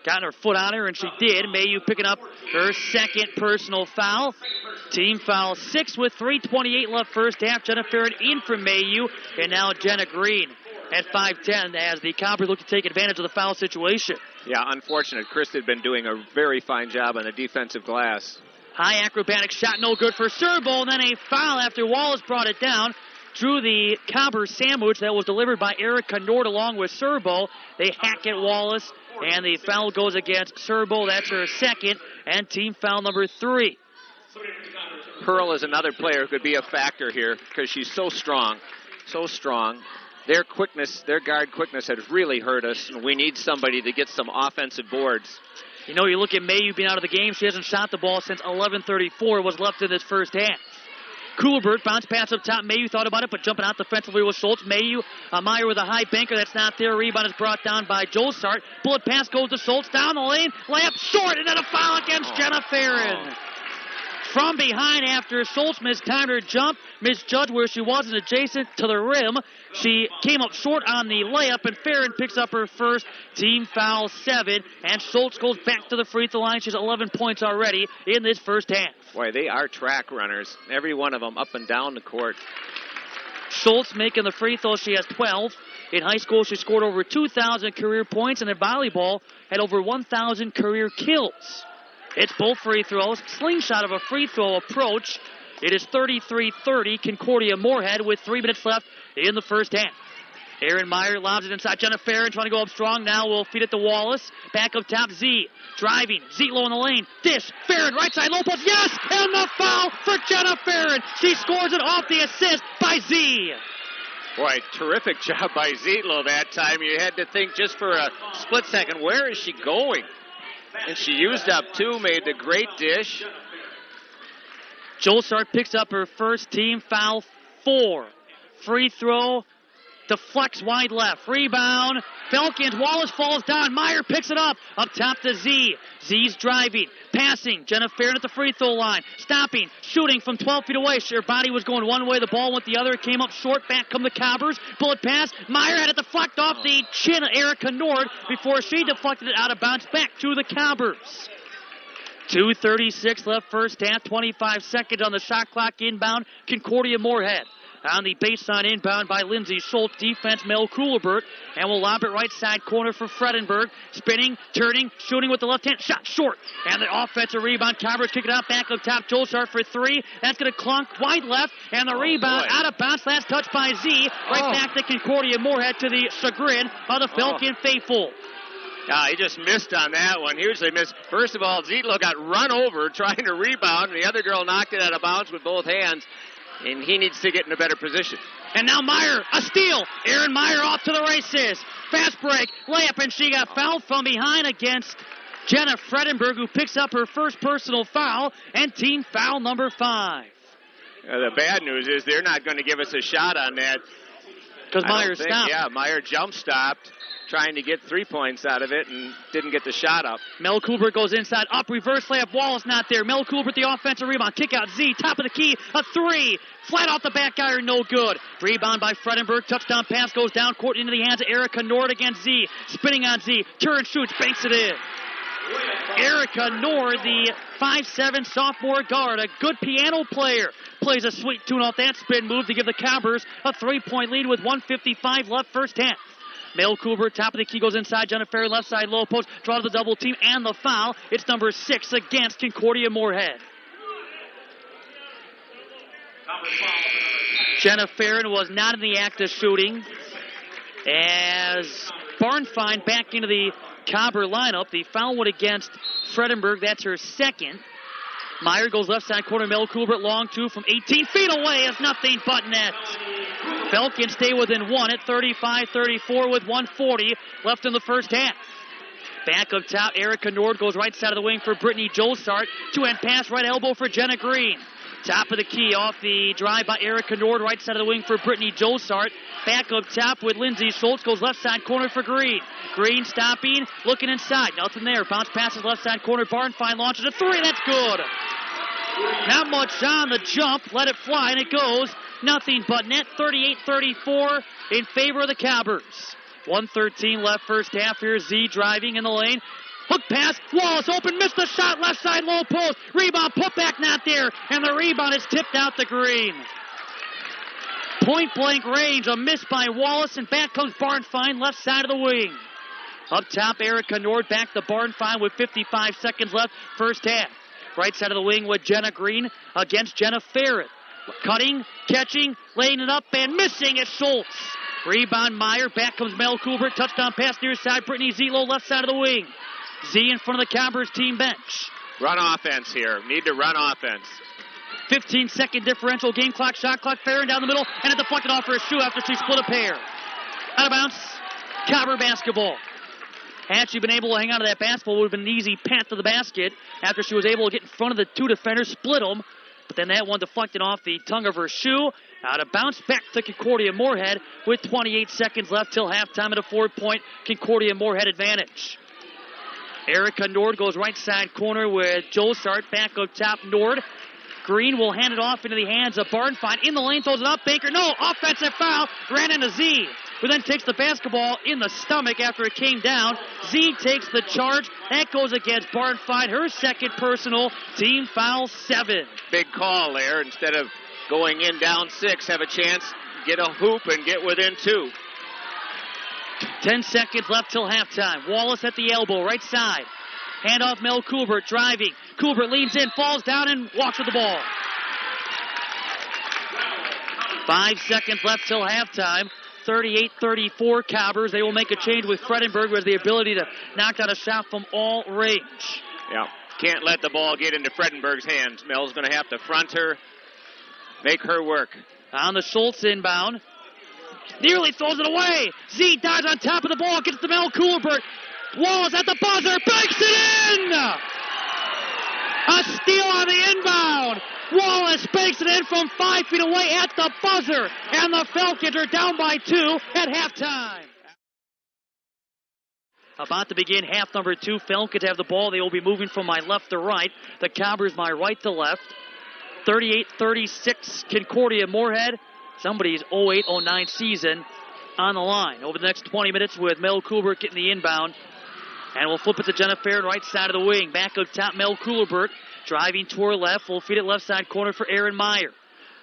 S3: gotten her foot on her, and she did. Mayu picking up her second personal foul. Team foul 6 with 3:28 left first half. Jenna Farron in for Mayu, and now Jenna Green at 5'10" as the Cobbers look to take advantage of the foul situation.
S4: Yeah, unfortunate. Chris had been doing a very fine job on the defensive glass.
S3: High acrobatic shot, no good for Sorbo, and then a foul after Wallace brought it down. drew the Cobber sandwich that was delivered by Erica Nord along with Serbo. They hack at Wallace, and the foul goes against Serbo. That's her second, and team foul number 3.
S4: Pearl is another player who could be a factor here because she's so strong, so strong. Their quickness, their guard quickness has really hurt us, and we need somebody to get some offensive boards.
S3: You know, you look at Mayu being out of the game. She hasn't shot the ball since 11:34 was left in this first half. Coolbert bounce pass up top. Mayu thought about it, but jumping out defensively was Schultz. Meyer with a high banker. That's not there. Rebound is brought down by Josart. Bullet pass goes to Schultz. Down the lane. Layup short, and then a foul against Jenna Farron. From behind after Schultz mistimed her jump, misjudged where she wasn't adjacent to the rim. She came up short on the layup, and Farron picks up her first team foul 7, and Schultz goes back to the free throw line. She's 11 points already in this first half.
S4: Boy, they are track runners, every one of them up and down the court.
S3: Schultz making the free throw. She has 12. In high school, she scored over 2,000 career points, and in volleyball had over 1,000 career kills. It's both free throws. Slingshot of a free throw approach. It is 33-30. Concordia Moorhead with 3 minutes left in the first half. Aaron Meyer lobs it inside. Jenna Farron trying to go up strong. Now will feed it to Wallace. Back up top, Z. Driving. Z low in the lane. Dish. Farron right side low post. Yes! And the foul for Jenna Farron. She scores it off the assist by Z.
S4: Boy, terrific job by Zietlow that time. You had to think just for a split second, where is she going? And she used up 2, made the great dish.
S3: Josart picks up her first team foul 4. Free throw. Deflects wide left. Rebound. Falcons. Wallace falls down. Meyer picks it up. Up top to Z. Z's driving. Passing. Jenna Farron at the free throw line. Stopping. Shooting from 12 feet away. Her body was going one way. The ball went the other. It came up short. Back come the Cobbers. Bullet pass. Meyer had it deflect off the chin of Erica Nord before she deflected it out of bounds back to the Cobbers. 2:36 left first half. 25 seconds on the shot clock inbound. Concordia Moorhead. On the baseline inbound by Lindsay Schultz. Defense, Mel Coolbert. And will lob it right side corner for Fredenberg. Spinning, turning, shooting with the left hand. Shot short. And the offensive rebound. Cobbers kick it out back up top. Josart for 3. That's going to clunk wide left. And the rebound out of bounds. Last touch by Z. Right back to Concordia Moorhead to the chagrin of the Falcon faithful.
S4: He just missed on that one. Hugely missed. First of all, Zietlow got run over trying to rebound. And the other girl knocked it out of bounds with both hands. And he needs to get in a better position.
S3: And now Meyer, a steal. Aaron Meyer off to the races. Fast break, layup, and she got fouled from behind against Jenna Fredenberg, who picks up her first personal foul, and team foul number 5.
S4: The bad news is they're not going to give us a shot on that.
S3: Because Meyer stopped.
S4: Yeah, Meyer jump stopped, trying to get 3 points out of it, and didn't get the shot up.
S3: Mel Coolbert goes inside, up, reverse layup. Wallace not there. Mel Coolbert, the offensive rebound. Kick out Z, top of the key, a 3. Flat off the back iron, no good. Rebound by Fredenberg. Touchdown pass goes down court into the hands of Erica Nord against Z. Spinning on Z. Turn, shoots, banks it in. Erica Nord, the 5'7" sophomore guard, a good piano player, plays a sweet tune off that spin move to give the Cobbers a 3-point lead with 1:55 left first half. Mel Coolbert, top of the key, goes inside. Jenna Farron, left side, low post. Draw to the double team and the foul. It's number 6 against Concordia Moorhead. Jenna Farron was not in the act of shooting as Barnfine back into the Cobber lineup. The foul went against Fredenberg. That's her second. Meyer goes left side corner. Mel Coolbert, long 2 from 18 feet away is nothing but net. Falcons stay within 1 at 35-34 with 1:40 left in the first half. Back up top, Erica Nord goes right side of the wing for Brittany Josart. 2-hand pass, right elbow for Jenna Green. Top of the key off the drive by Erica Nord, right side of the wing for Brittany Josart. Back up top with Lindsay Schultz, goes left side corner for Green. Green stopping, looking inside, nothing there. Bounce passes left side corner, Barnfine launches a 3, that's good. Not much on the jump, let it fly, and it goes. Nothing but net, 38-34 in favor of the Cobbers. 1:13 left first half. Here's Z driving in the lane. Hook pass, Wallace open, missed the shot, left side low post. Rebound, put back, not there, and the rebound is tipped out the green. Point blank range, a miss by Wallace, and back comes Barnfine, left side of the wing. Up top, Erica Nord back to Barnfine with 55 seconds left, first half. Right side of the wing with Jenna Green against Jenna Farron. Cutting, catching, laying it up, and missing at Schultz. Rebound Meyer. Back comes Mel Coolbert. Touchdown pass near side. Brittany Zelo left side of the wing. Z in front of the Cowboys team bench.
S4: Run offense here. Need to run offense.
S3: 15-second differential. Game clock, shot clock. Farron down the middle, and it deflected off her shoe after she split a pair. Out of bounds. Cowboy basketball. Had she been able to hang on to that basketball, it would have been an easy path to the basket after she was able to get in front of the two defenders, split them. But then that one deflected off the tongue of her shoe. Out of bounds, back to Concordia Moorhead with 28 seconds left till halftime at a 4-point Concordia Moorhead advantage. Erica Nord goes right side corner with Josart back up top. Nord. Green will hand it off into the hands of Barnfine. In the lane, throws it up. Baker, no, offensive foul. Ran into Z, who then takes the basketball in the stomach after it came down. Z takes the charge. That goes against Barnfine. Her second personal. Team foul 7.
S4: Big call there. Instead of going in down 6, have a chance, get a hoop, and get within 2.
S3: 10 seconds left till halftime. Wallace at the elbow, right side. Handoff Mel Coolbert driving. Coolbert leans in, falls down, and walks with the ball. 5 seconds left till halftime. 38-34 Cowboys. They will make a change with Fredenberg, who has the ability to knock down a shot from all range.
S4: Yeah, can't let the ball get into Fredenberg's hands. Mel's going to have to front her, make her work.
S3: On the Schultz inbound. Nearly throws it away. Z dives on top of the ball, gets to Mel Coolbert. Wallace at the buzzer, banks it in! A steal on the inbound. Wallace banks it in from 5 feet away at the buzzer. And the Falcons are down by 2 at halftime. About to begin half number 2. Falcons have the ball. They will be moving from my left to right. The Cowboys my right to left. 38-36 Concordia Moorhead. Somebody's 08-09 season on the line. Over the next 20 minutes with Mel Coolbert getting the inbound. And we'll flip it to Jenna Fredenberg, right side of the wing. Back up top, Mel Coolbert driving toward left. We'll feed it left side corner for Aaron Meyer.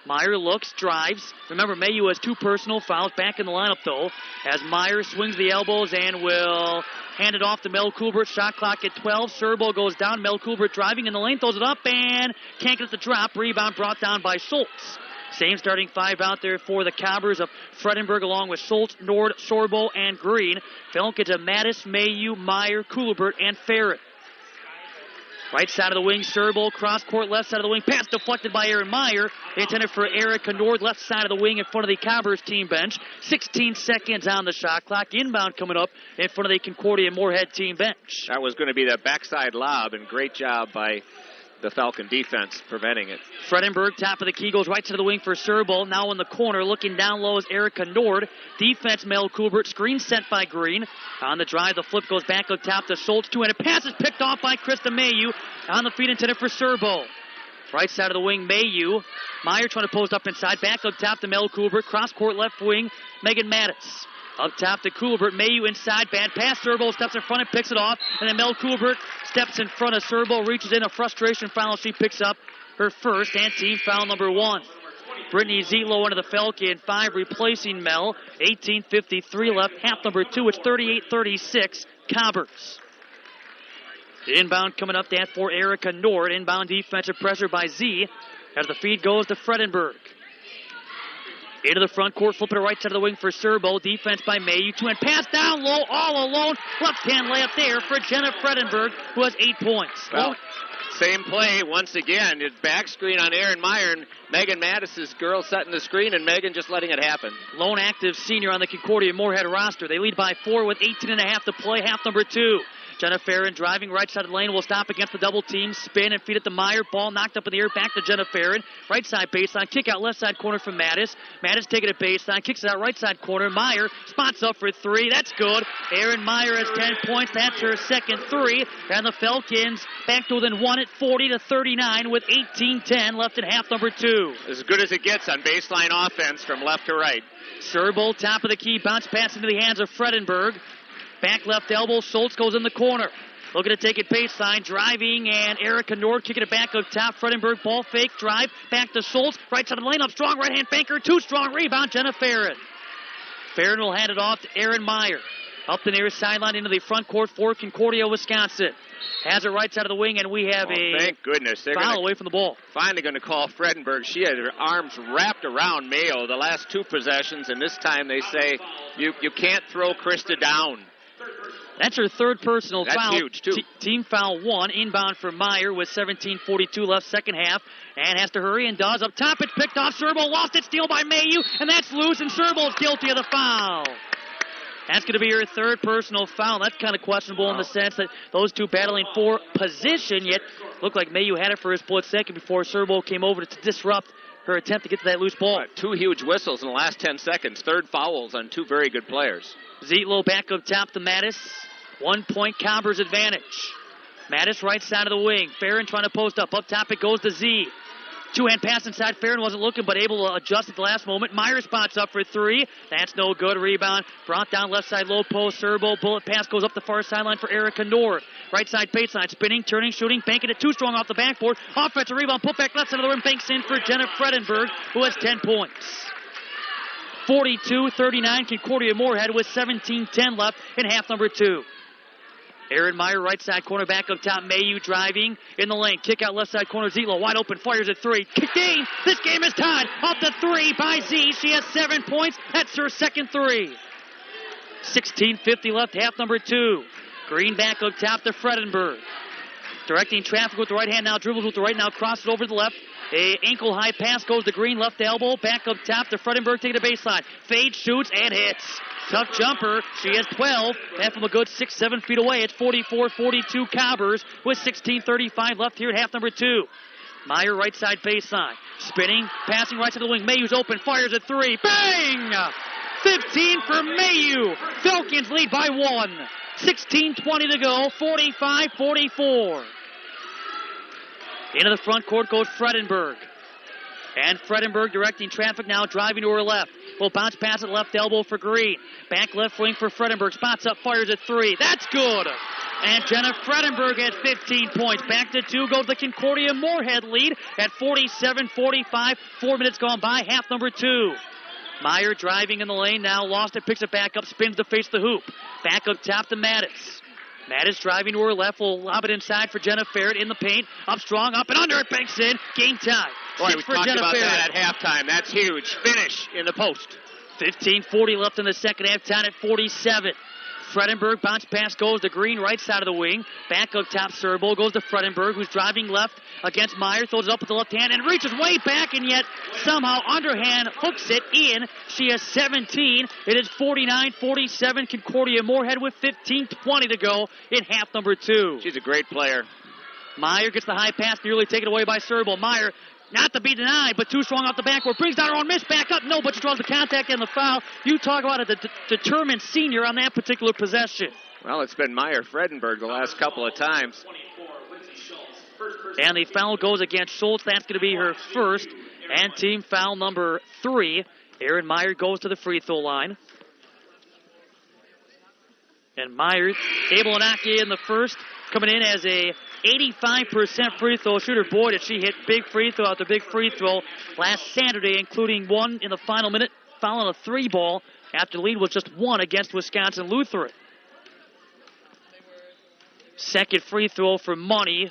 S3: Meyer looks, drives. Remember, Mayu has 2 personal fouls. Back in the lineup, though, as Meyer swings the elbows and will hand it off to Mel Coolbert. Shot clock at 12. Serbo goes down. Mel Coolbert driving in the lane, throws it up, and can't get the drop. Rebound brought down by Schultz. Same starting 5 out there for the Cowboys of Fredenberg, along with Schultz, Nord, Sorbo, and Green. Falcons of Mattis, Mayu, Meyer, Coolbert, and Farron. Right side of the wing, Serbo, cross court, left side of the wing. Pass deflected by Aaron Meyer. Intended for Erica Nord, left side of the wing in front of the Cowboys team bench. 16 seconds on the shot clock. Inbound coming up in front of the Concordia Moorhead team bench.
S4: That was going to be that backside lob, and great job by the Falcon defense preventing it.
S3: Fredenberg, top of the key, goes right to the wing for Serbo. Now in the corner, looking down low is Erica Nord. Defense, Mel Coolbert. Screen sent by Green. On the drive, the flip goes back up top to Schultz. 2-handed pass is picked off by Krista Mayu. On the feed, intended for Serbo. Right side of the wing, Mayu. Meyer trying to post up inside. Back up top to Mel Coolbert. Cross court left wing, Megan Mattis. Up top to Coolbert. Mayu inside. Bad pass. Serbo steps in front and picks it off. And then Mel Coolbert steps in front of Serbo. Reaches in a frustration foul. She picks up her first and team foul number 1. Brittany Zelo into the Falcon 5, replacing Mel. 18:53 left. Half number 2. It's 38-36 Cowboys. Inbound coming up that for Erica Nord. Inbound defensive pressure by Z as the feed goes to Fredenberg. Into the front court, flipping it right side of the wing for Serbo. Defense by Mayu. 2-hand pass down low, all alone. Left-hand layup there for Jenna Fredenberg, who has 8 points.
S4: Well, same play once again. It's back screen on Aaron Meyer, and Megan Mattis' girl setting the screen, and Megan just letting it happen.
S3: Lone active senior on the Concordia Moorhead roster. They lead by 4 with 18.5 to play, half number 2. Jenna Farron driving right side of the lane will stop against the double team. Spin and feed it to Meyer. Ball knocked up in the air. Back to Jenna Farron. Right side baseline. Kick out left side corner from Mattis. Mattis taking it baseline. Kicks it out right side corner. Meyer spots up for 3. That's good. Erin Meyer has 10 points. That's her second 3. And the Falcons back to within 1 at 40-39 with 18-10 left in half number 2.
S4: As good as it gets on baseline offense from left to right.
S3: Serbo, top of the key. Bounce pass into the hands of Fredenberg. Back left elbow, Schultz goes in the corner. Looking to take it baseline, driving, and Erica Nord kicking it back up top. Fredenberg, ball fake, drive, back to Schultz. Right side of the lane, up strong, right-hand banker, 2 strong, rebound, Jenna Farron. Farron will hand it off to Aaron Meyer. Up the near sideline into the front court for Concordia, Wisconsin. has it right side of the wing, and we have a
S4: thank goodness. They're
S3: foul away from the ball.
S4: Finally going to call Fredenberg. She had her arms wrapped around Mayo the last 2 possessions, and this time they say you can't throw Krista down.
S3: That's her third personal
S4: That's
S3: foul.
S4: huge, too.
S3: Team foul 1, inbound for Meyer with 17:42 left, second half, and has to hurry and does. Up top, it's picked off. Serbo lost it, steal by Mayu, and that's loose, and Serbo's guilty of the foul. That's going to be her third personal foul. That's kind of questionable in the sense that those two battling for position, yet looked like Mayu had it for a split second before Serbo came over to disrupt her attempt to get to that loose ball.
S4: 2 huge whistles in the last 10 seconds. Third fouls on 2 very good players.
S3: Zietlow back up top to Mattis. 1 point Cobbers advantage. Mattis right side of the wing. Farron trying to post up. Up top it goes to Z. 2-hand pass inside. Farron wasn't looking but able to adjust at the last moment. Meyer spots up for 3. That's no good. Rebound brought down left side low post. Serbo. Bullet pass goes up the far sideline for Erica Nord. Right side baseline. Spinning, turning, shooting, banking it too strong off the backboard. Offensive rebound. Put back left side of the rim. Banks in for Jenna Fredenberg, who has 10 points. 42-39. Concordia Moorhead with 17:10 left in half number 2. Aaron Meyer, right side corner, back up top. Mayu driving in the lane. Kick out left side corner. Zietlow wide open, fires at 3. Game. This game is tied. Off the 3 by Z. She has 7 points. That's her second 3. 16:50 left, half number 2. Green back up top to Fredenberg. Directing traffic with the right hand now. Dribbles with the right now. Crosses over to the left. A ankle-high pass goes to Green, left elbow. Back up top to Fredenberg, taking the baseline. Fade, shoots, and hits. Tough jumper. She has 12. That from a good 6-7 feet away. It's 44-42 Cobbers with 16:35 left here at half number 2. Meyer right side baseline. Spinning, passing right side of the wing. Mayu's open, fires at 3. Bang! 15 for Mayu. Falcons lead by 1. 16:20 to go. 45-44. Into the front court goes Fredenberg. And Fredenberg directing traffic now, driving to her left. Will bounce pass at left elbow for Green. Back left wing for Fredenberg. Spots up, fires at 3. That's good. And Jenna Fredenberg has 15 points. Back to 2 goes the Concordia Moorhead lead at 47-45. 4 minutes gone by, half number 2. Meyer driving in the lane now, lost it, picks it back up, spins to face the hoop. Back up top to Mattis. Mattis driving to her left, will lob it inside for Jenna Farrett in the paint. Up strong, up and under it, banks in. Game tie.
S4: Boy, we talked
S3: Jenna
S4: about
S3: Farrett.
S4: that at halftime. That's huge. Finish in the post.
S3: 15:40 left in the second half, tied at 47. Fredenberg, bounce pass goes to Green, right side of the wing. Back up top, Serbo goes to Fredenberg, who's driving left against Meyer, throws it up with the left hand and reaches way back, and yet somehow underhand hooks it in. She has 17. It is 49-47 Concordia Moorhead with 15:20 to go in half number 2.
S4: She's a great player.
S3: Meyer gets the high pass, nearly taken away by Serbo. Meyer, not to be denied, but too strong off the backboard. Brings down her own miss, back up. No, but she draws the contact and the foul. You talk about a determined senior on that particular possession.
S4: Well, it's been Meyer Fredenberg the last couple of times.
S3: And the foul goes against Schultz. That's going to be her first. And team foul number 3. Aaron Meyer goes to the free throw line. And Meyer able to knock in the first, coming in as a 85% free throw shooter. Boy, did she hit big free throw after big free throw last Saturday, including one in the final minute, fouling a 3 ball after the lead was just 1 against Wisconsin Lutheran. Second free throw for Money.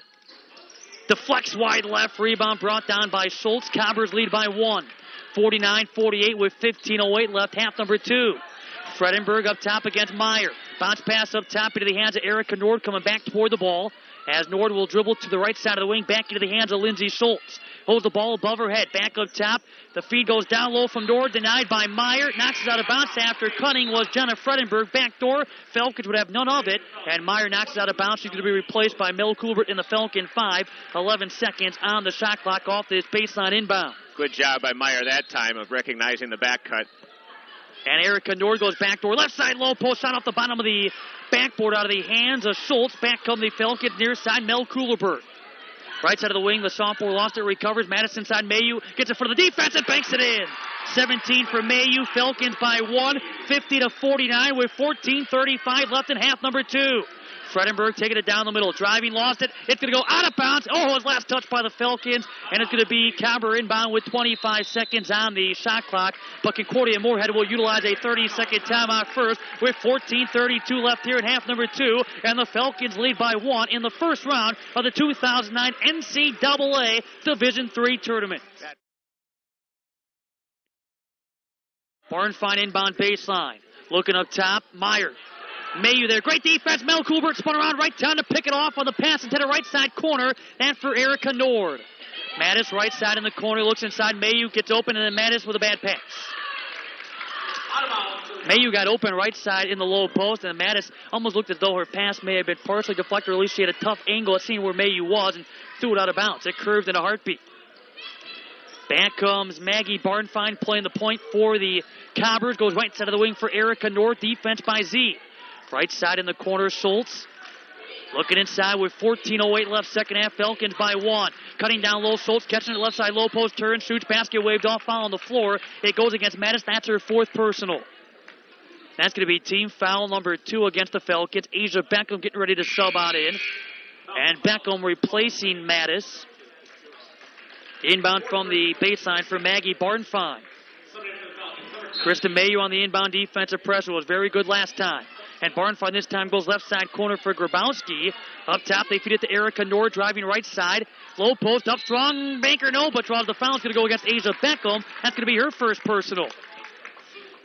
S3: Deflects wide left, rebound brought down by Schultz. Cobbers lead by 1. 49-48 with 15:08 left, half number 2. Fredenberg up top against Meyer. Bounce pass up top into the hands of Erica Nord, coming back toward the ball. As Nord will dribble to the right side of the wing, back into the hands of Lindsey Schultz. Holds the ball above her head, back up top. The feed goes down low from Nord, denied by Meyer. Knocks it out of bounds after cutting was Jenna Fredenberg. Backdoor, Falcons would have none of it. And Meyer knocks it out of bounds. She's going to be replaced by Mel Coolbert in the Falcon 5. 11 seconds on the shot clock off this baseline inbound.
S4: Good job by Meyer that time of recognizing the back cut.
S3: And Erica Nord goes backdoor. Left side low post shot off the bottom of the backboard out of the hands of Schultz. Back come the Falcons near side, Mel Coolbert. Right side of the wing, the sophomore lost it, recovers. Madison side, Mayu gets it for the defense and banks it in. 17 for Mayu. Falcons by 1, 50-49 with 14:35 left in half number 2. Fredenberg taking it down the middle, driving, lost it. It's going to go out of bounds. Oh, it was last touched by the Falcons, and it's going to be Cabra inbound with 25 seconds on the shot clock. But Concordia Moorhead will utilize a 30-second timeout first with 14:32 left here in half number 2, and the Falcons lead by 1 in the first round of the 2009 NCAA Division III tournament. Barnfine inbound baseline. Looking up top, Meyer. Mayu there. Great defense. Mel Coolbert spun around right down to pick it off on the pass into the right side corner. And for Erica Nord. Mattis right side in the corner. Looks inside. Mayu gets open, and then Mattis with a bad pass. Mayu got open right side in the low post, and Mattis almost looked as though her pass may have been partially deflected, or at least she had a tough angle at seeing where Mayu was and threw it out of bounds. It curved in a heartbeat. Back comes Maggie Barnfine playing the point for the Cobbers. Goes right side of the wing for Erica Nord. Defense by Z. Right side in the corner, Schultz. Looking inside with 14:08 left, second half. Falcons by 1. Cutting down low, Schultz catching it left side, low post, turn, shoots, basket waved off, foul on the floor. It goes against Mattis. That's her 4th personal. That's going to be team foul number 2 against the Falcons. Asia Beckham getting ready to sub on in. And Beckham replacing Mattis. Inbound from the baseline for Maggie Barnfine. Kristen Mayu on the inbound defensive pressure was very good last time. And Barnfine this time goes left side corner for Grabowski. Up top, they feed it to Erica Nord, driving right side. Low post, up strong, banker no, but draws the foul. It's going to go against Asia Beckham. That's going to be her first personal.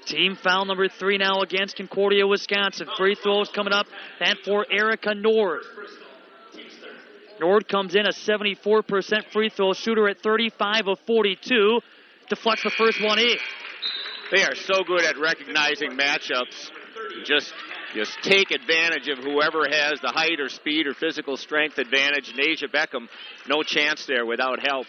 S3: Team foul number 3 now against Concordia, Wisconsin. Free throws coming up, and for Erica Nord. Nord comes in a 74% free throw shooter at 35 of 42. Deflects the first one in.
S4: They are so good at recognizing matchups. Just take advantage of whoever has the height or speed or physical strength advantage. And Asia Beckham, no chance there without help.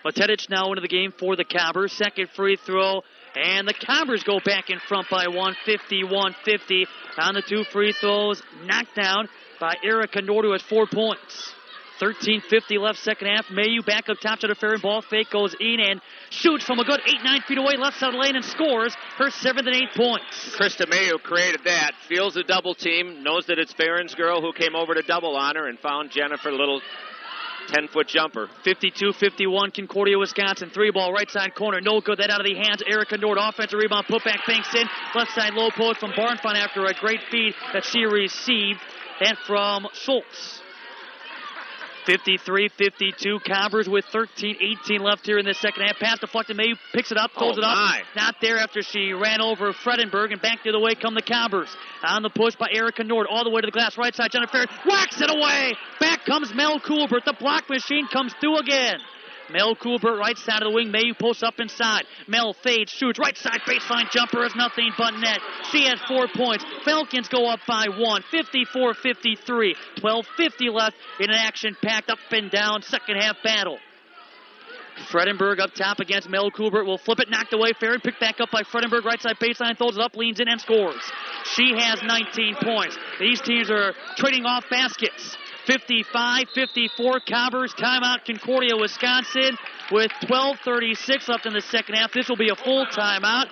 S3: Matedic now into the game for the Cobbers. Second free throw. And the Cobbers go back in front by 1, 51-50. On the 2 free throws, knocked down by Erica Nord, who has 4 points. 13:50 left, second half. Mayu back up top to the fair, and ball fake goes in and shoots from a good 8-9 feet away, left side of the lane, and scores her 7th and 8th points.
S4: Krista Mayu created that, feels the double team, knows that it's Farron's girl who came over to double on her, and found Jennifer a little 10-foot jumper.
S3: 52-51, Concordia, Wisconsin. 3-ball right side corner, no good. That out of the hands. Erica Nord, offensive rebound, putback, banks in. Left side low post from Barnfine after a great feed that she received. And from Schultz. 53-52, Cobbers with 13-18 left here in the second half. Pass deflected, Mayu picks it up, throws it up. Not there after she ran over Fredenberg, and back the other way come the Cobbers. On the push by Erica Nord, all the way to the glass, right side, Jenna Fredenberg whacks it away. Back comes Mel Coolbert. The block machine comes through again. Mel Coolbert, right side of the wing. Mayu posts up inside. Mel fades, shoots. Right side baseline jumper is nothing but net. She has 4 points. Falcons go up by 1. 54-53. 12:50 left in an action-packed up and down second half battle. Fredenberg up top against Mel Coolbert. Will flip it, knocked away. Farron picked back up by Fredenberg. Right side baseline, throws it up, leans in, and scores. She has 19 points. These teams are trading off baskets. 55-54, Cobbers, timeout, Concordia, Wisconsin, with 12:36 left in the second half. This will be a full timeout.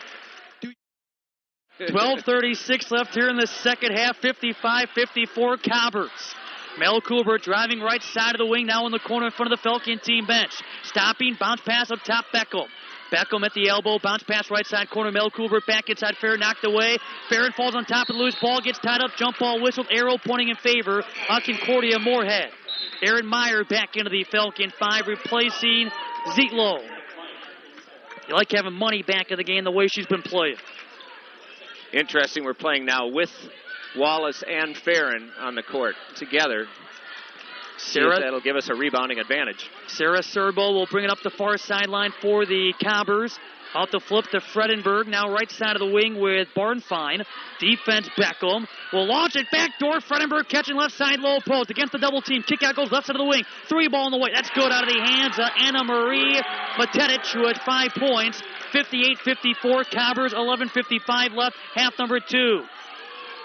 S3: 12:36 left here in the second half, 55-54, Cobbers. Mel Coolbert driving right side of the wing, now in the corner in front of the Falcon team bench. Stopping, bounce pass up top, Beckham. Beckham at the elbow, bounce pass right side corner. Mel Coolbert back inside, Farron knocked away. Farron falls on top of the loose ball, gets tied up, jump ball whistled, arrow pointing in favor of Concordia Moorhead. Aaron Meyer back into the Falcon 5, replacing Zietlow. You like having money back in the game the way she's been playing.
S4: Interesting, we're playing now with Wallace and Farron on the court together.
S3: Sarah,
S4: that'll give us a rebounding advantage.
S3: Sarah Serbo will bring it up the far sideline for the Cobbers. Out to flip to Fredenberg, now right side of the wing with Barnfine. Defense Beckham will launch it backdoor. Fredenberg catching left side low post against the double team. Kick out goes left side of the wing. 3-ball in the way. That's good out of the hands of Anna Marie Matedic, who had 5 points. 58-54, Cobbers, 11:55 left, half number 2.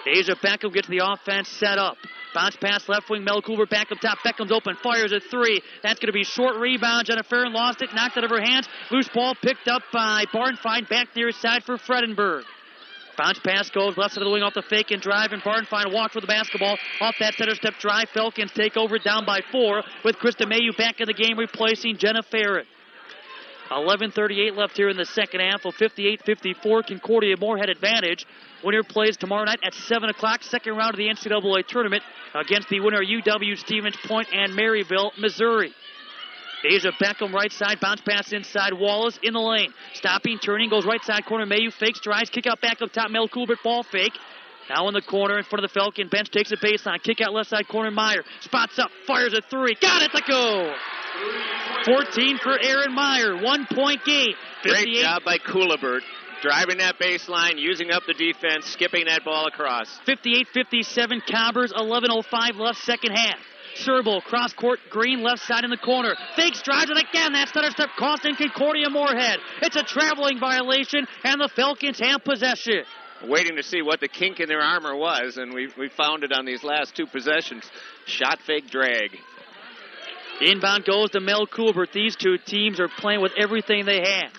S3: Asia Beckham gets the offense set up. Bounce pass left wing, Mel Coolbert back up top. Beckham's open, fires a 3. That's going to be short rebound. Jenna Farron lost it, knocked out of her hands. Loose ball picked up by Barnfine back near his side for Fredenberg. Bounce pass goes left side of the wing off the fake and drive, and Barnfine walks with the basketball off that center step drive. Falcons take over down by 4 with Krista Mayu back in the game replacing Jenna Fredenberg. 11:38 left here in the second half of 58-54. Concordia Moorhead advantage. Winner plays tomorrow night at 7 o'clock. Second round of the NCAA tournament against the winner UW Stevens Point and Maryville, Missouri. Asia Beckham right side, bounce pass inside, Wallace in the lane. Stopping, turning, goes right side corner. Mayu fakes, drives, kick out back up top. Mel Coolbert ball fake. Now in the corner in front of the Falcon bench, takes a baseline. Kick out left side corner, Meyer. Spots up, fires a 3. Got it to go! 14 for Aaron Meyer. 1 point game.
S4: Great job by Coolbert. Driving that baseline, using up the defense, skipping that ball across.
S3: 58-57, Cobbers, 11:05 left, second half. Serbo, cross court, Green, left side in the corner. Fakes, drives, and again, that stutter step costing Concordia Moorhead. It's a traveling violation, and the Falcons have possession.
S4: Waiting to see what the kink in their armor was, and we found it on these last 2 possessions. Shot, fake, drag.
S3: Inbound goes to Mel Coolbert. These two teams are playing with everything they have.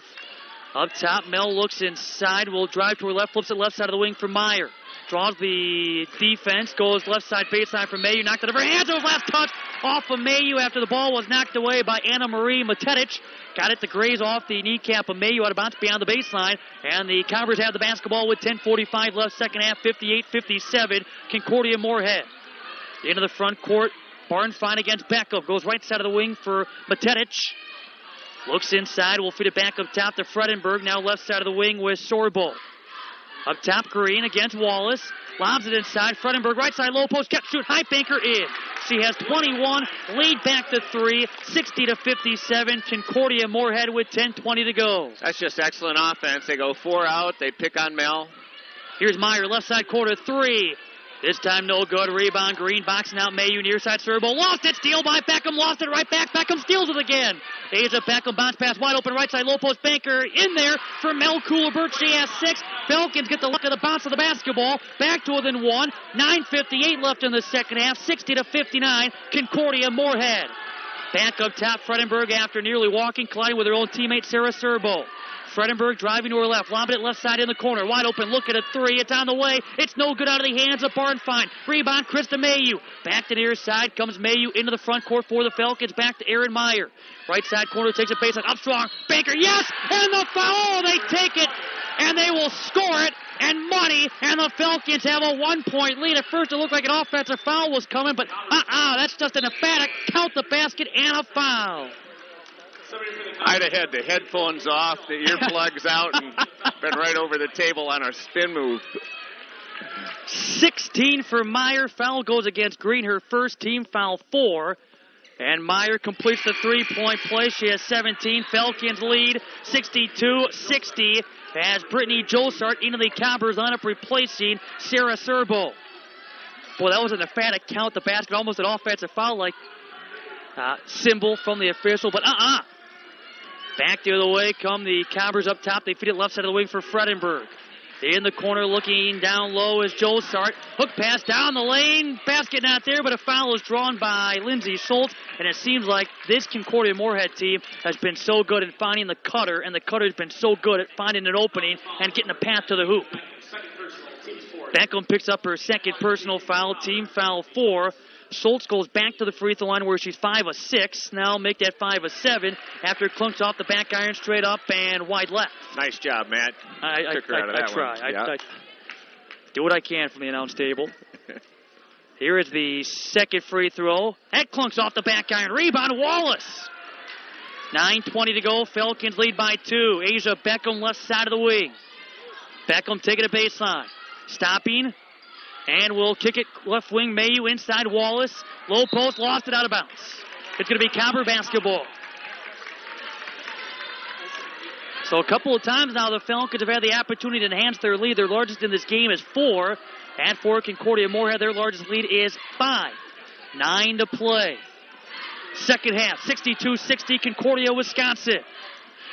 S3: Up top, Mel looks inside, will drive to her left, flips it left side of the wing for Meyer. Draws the defense, goes left side baseline for Mayu, knocked it over her hands, it was last touch off of Mayu after the ball was knocked away by Anna Marie Matetic. Got it to graze off the kneecap of Mayu out of bounds beyond the baseline, and the Cougars have the basketball with 10:45 left, second half, 58-57, Concordia Moorhead. Into the front court, Barnfine against Beckham, goes right side of the wing for Matetic. Looks inside, will feed it back up top to Fredenberg, now left side of the wing with Sorbo. Up top, Green against Wallace. Lobs it inside. Fredenberg, right side, low post, catch, shoot, high banker in. She has 21, lead back to 3, 60-57. Concordia Moorhead with 10:20 to go.
S4: That's just excellent offense. They go 4 out. They pick on Mel.
S3: Here's Meyer, left side corner, 3. This time no good. Rebound, Green boxing out Mayu, near side Serbo. Lost it, steal by Beckham, lost it right back. Beckham steals it again. Asia Beckham, bounce pass, wide open right side, low post banker in there for Mel Coolbert. She has 6. Falcons get the luck of the bounce of the basketball. Back to within 1. 9:58 left in the second half, 60-59. Concordia Moorhead. Back up top, Fredenberg after nearly walking, colliding with her own teammate Sarah Serbo. Fredenberg driving to her left, lobbing it left side in the corner. Wide open, look at a 3. It's on the way. It's no good out of the hands of Barnfine. Rebound, Krista Mayu. Back to the near side comes Mayu into the front court for the Falcons. Back to Aaron Meyer. Right side corner takes a baseline. Up strong. Baker, yes! And the foul! They take it, and they will score it. And money, and the Falcons have a 1-point lead. At first it looked like an offensive foul was coming, but that's just an emphatic count the basket and a foul.
S4: I'd have had the headphones off, the earplugs out, and been right over the table on our spin move.
S3: 16 for Meyer. Foul goes against Green, her first team foul 4. And Meyer completes the 3-point play. She has 17. Falcons lead 62-60 as Brittany Josart into the Cobbers lineup replacing Sarah Serbo. Boy, that was an emphatic count the basket, almost an offensive foul like symbol from the official, but Back the other way come the Cobbers up top. They feed it left side of the wing for Fredenberg. In the corner looking down low is Josart. Hook pass down the lane. Basket not there, but a foul is drawn by Lindsay Schultz. And it seems like this Concordia Moorhead team has been so good at finding the cutter, and the cutter's been so good at finding an opening and getting a path to the hoop. Beckham picks up her second personal foul, team foul 4. Schultz goes back to the free throw line where she's 5 of 6. Now make that 5 of 7 after it clunks off the back iron straight up and wide left.
S4: Nice job, Matt.
S3: I try. I do what I can from the announce table. Here is the second free throw. That clunks off the back iron. Rebound, Wallace. 9:20 to go. Falcons lead by 2. Asia Beckham left side of the wing. Beckham taking a baseline. Stopping. And will kick it left wing. Mayu inside Wallace. Low post, lost it out of bounds. It's going to be Cobber basketball. So a couple of times now the Falcons have had the opportunity to enhance their lead. Their largest in this game is 4. At 4, Concordia Moorhead, their largest lead is 5. 9 to play. Second half, 62-60, Concordia, Wisconsin.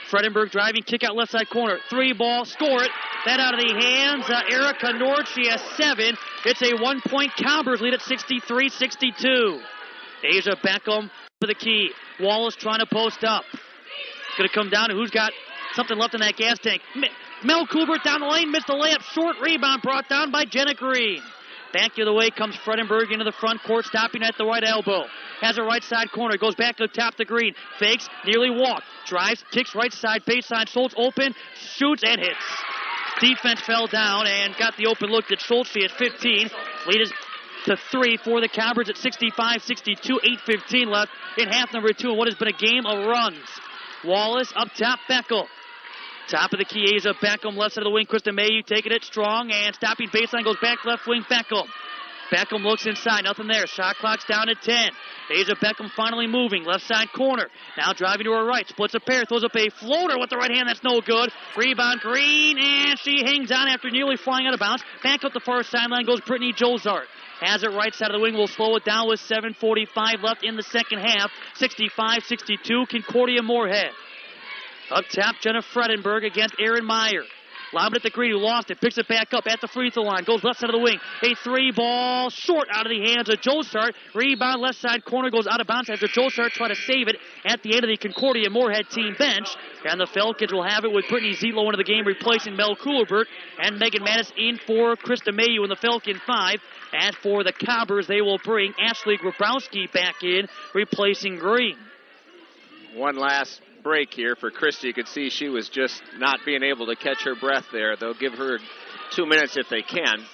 S3: Fredenberg driving, kick out left side corner. 3 ball, score it. That out of the hands. Erica Nord, she has 7. It's a 1-point Cobbers lead at 63-62. Asia Beckham for the key. Wallace trying to post up. Going to come down to who's got something left in that gas tank. Mel Kubert down the lane, missed the layup. Short rebound brought down by Jenna Green. Back the other way comes Fredenberg into the front court, stopping at the right elbow. Has a right side corner, goes back to the top to Green. Fakes, nearly walked. Drives, kicks right side, baseline. Schultz open, shoots, and hits. Defense fell down and got the open look at Schultz. She has 15. Lead is to 3 for the Cowboys at 65-62. 8:15 left in half number 2. And what has been a game of runs. Wallace up top, Beckel. Top of the key, Asa Beckham, left side of the wing. Krista Mayu taking it strong and stopping baseline, goes back left wing, Beckham. Beckham looks inside, nothing there. Shot clock's down at 10. Asa Beckham finally moving, left side corner. Now driving to her right, splits a pair, throws up a floater with the right hand, that's no good. Rebound Green, and she hangs on after nearly flying out of bounds. Back up the far sideline goes Brittany Jozart. Has it right side of the wing, will slow it down with 7:45 left in the second half. 65-62, Concordia Moorhead. Up top, Jenna Fredenberg against Erin Meyer. Lob it at the Green, who lost it, picks it back up at the free throw line, goes left side of the wing. A 3-ball short out of the hands of Josart. Rebound left side corner, goes out of bounds after Josart try to save it at the end of the Concordia Moorhead team bench. And the Falcons will have it with Brittany Zietlow into the game, replacing Mel Kuhlerbert, and Megan Mattis in for Krista Mayu in the Falcon 5. And for the Cobbers, they will bring Ashley Grabowski back in, replacing Green.
S4: One last break here for Christy. You could see she was just not being able to catch her breath there. They'll give her 2 minutes if they can.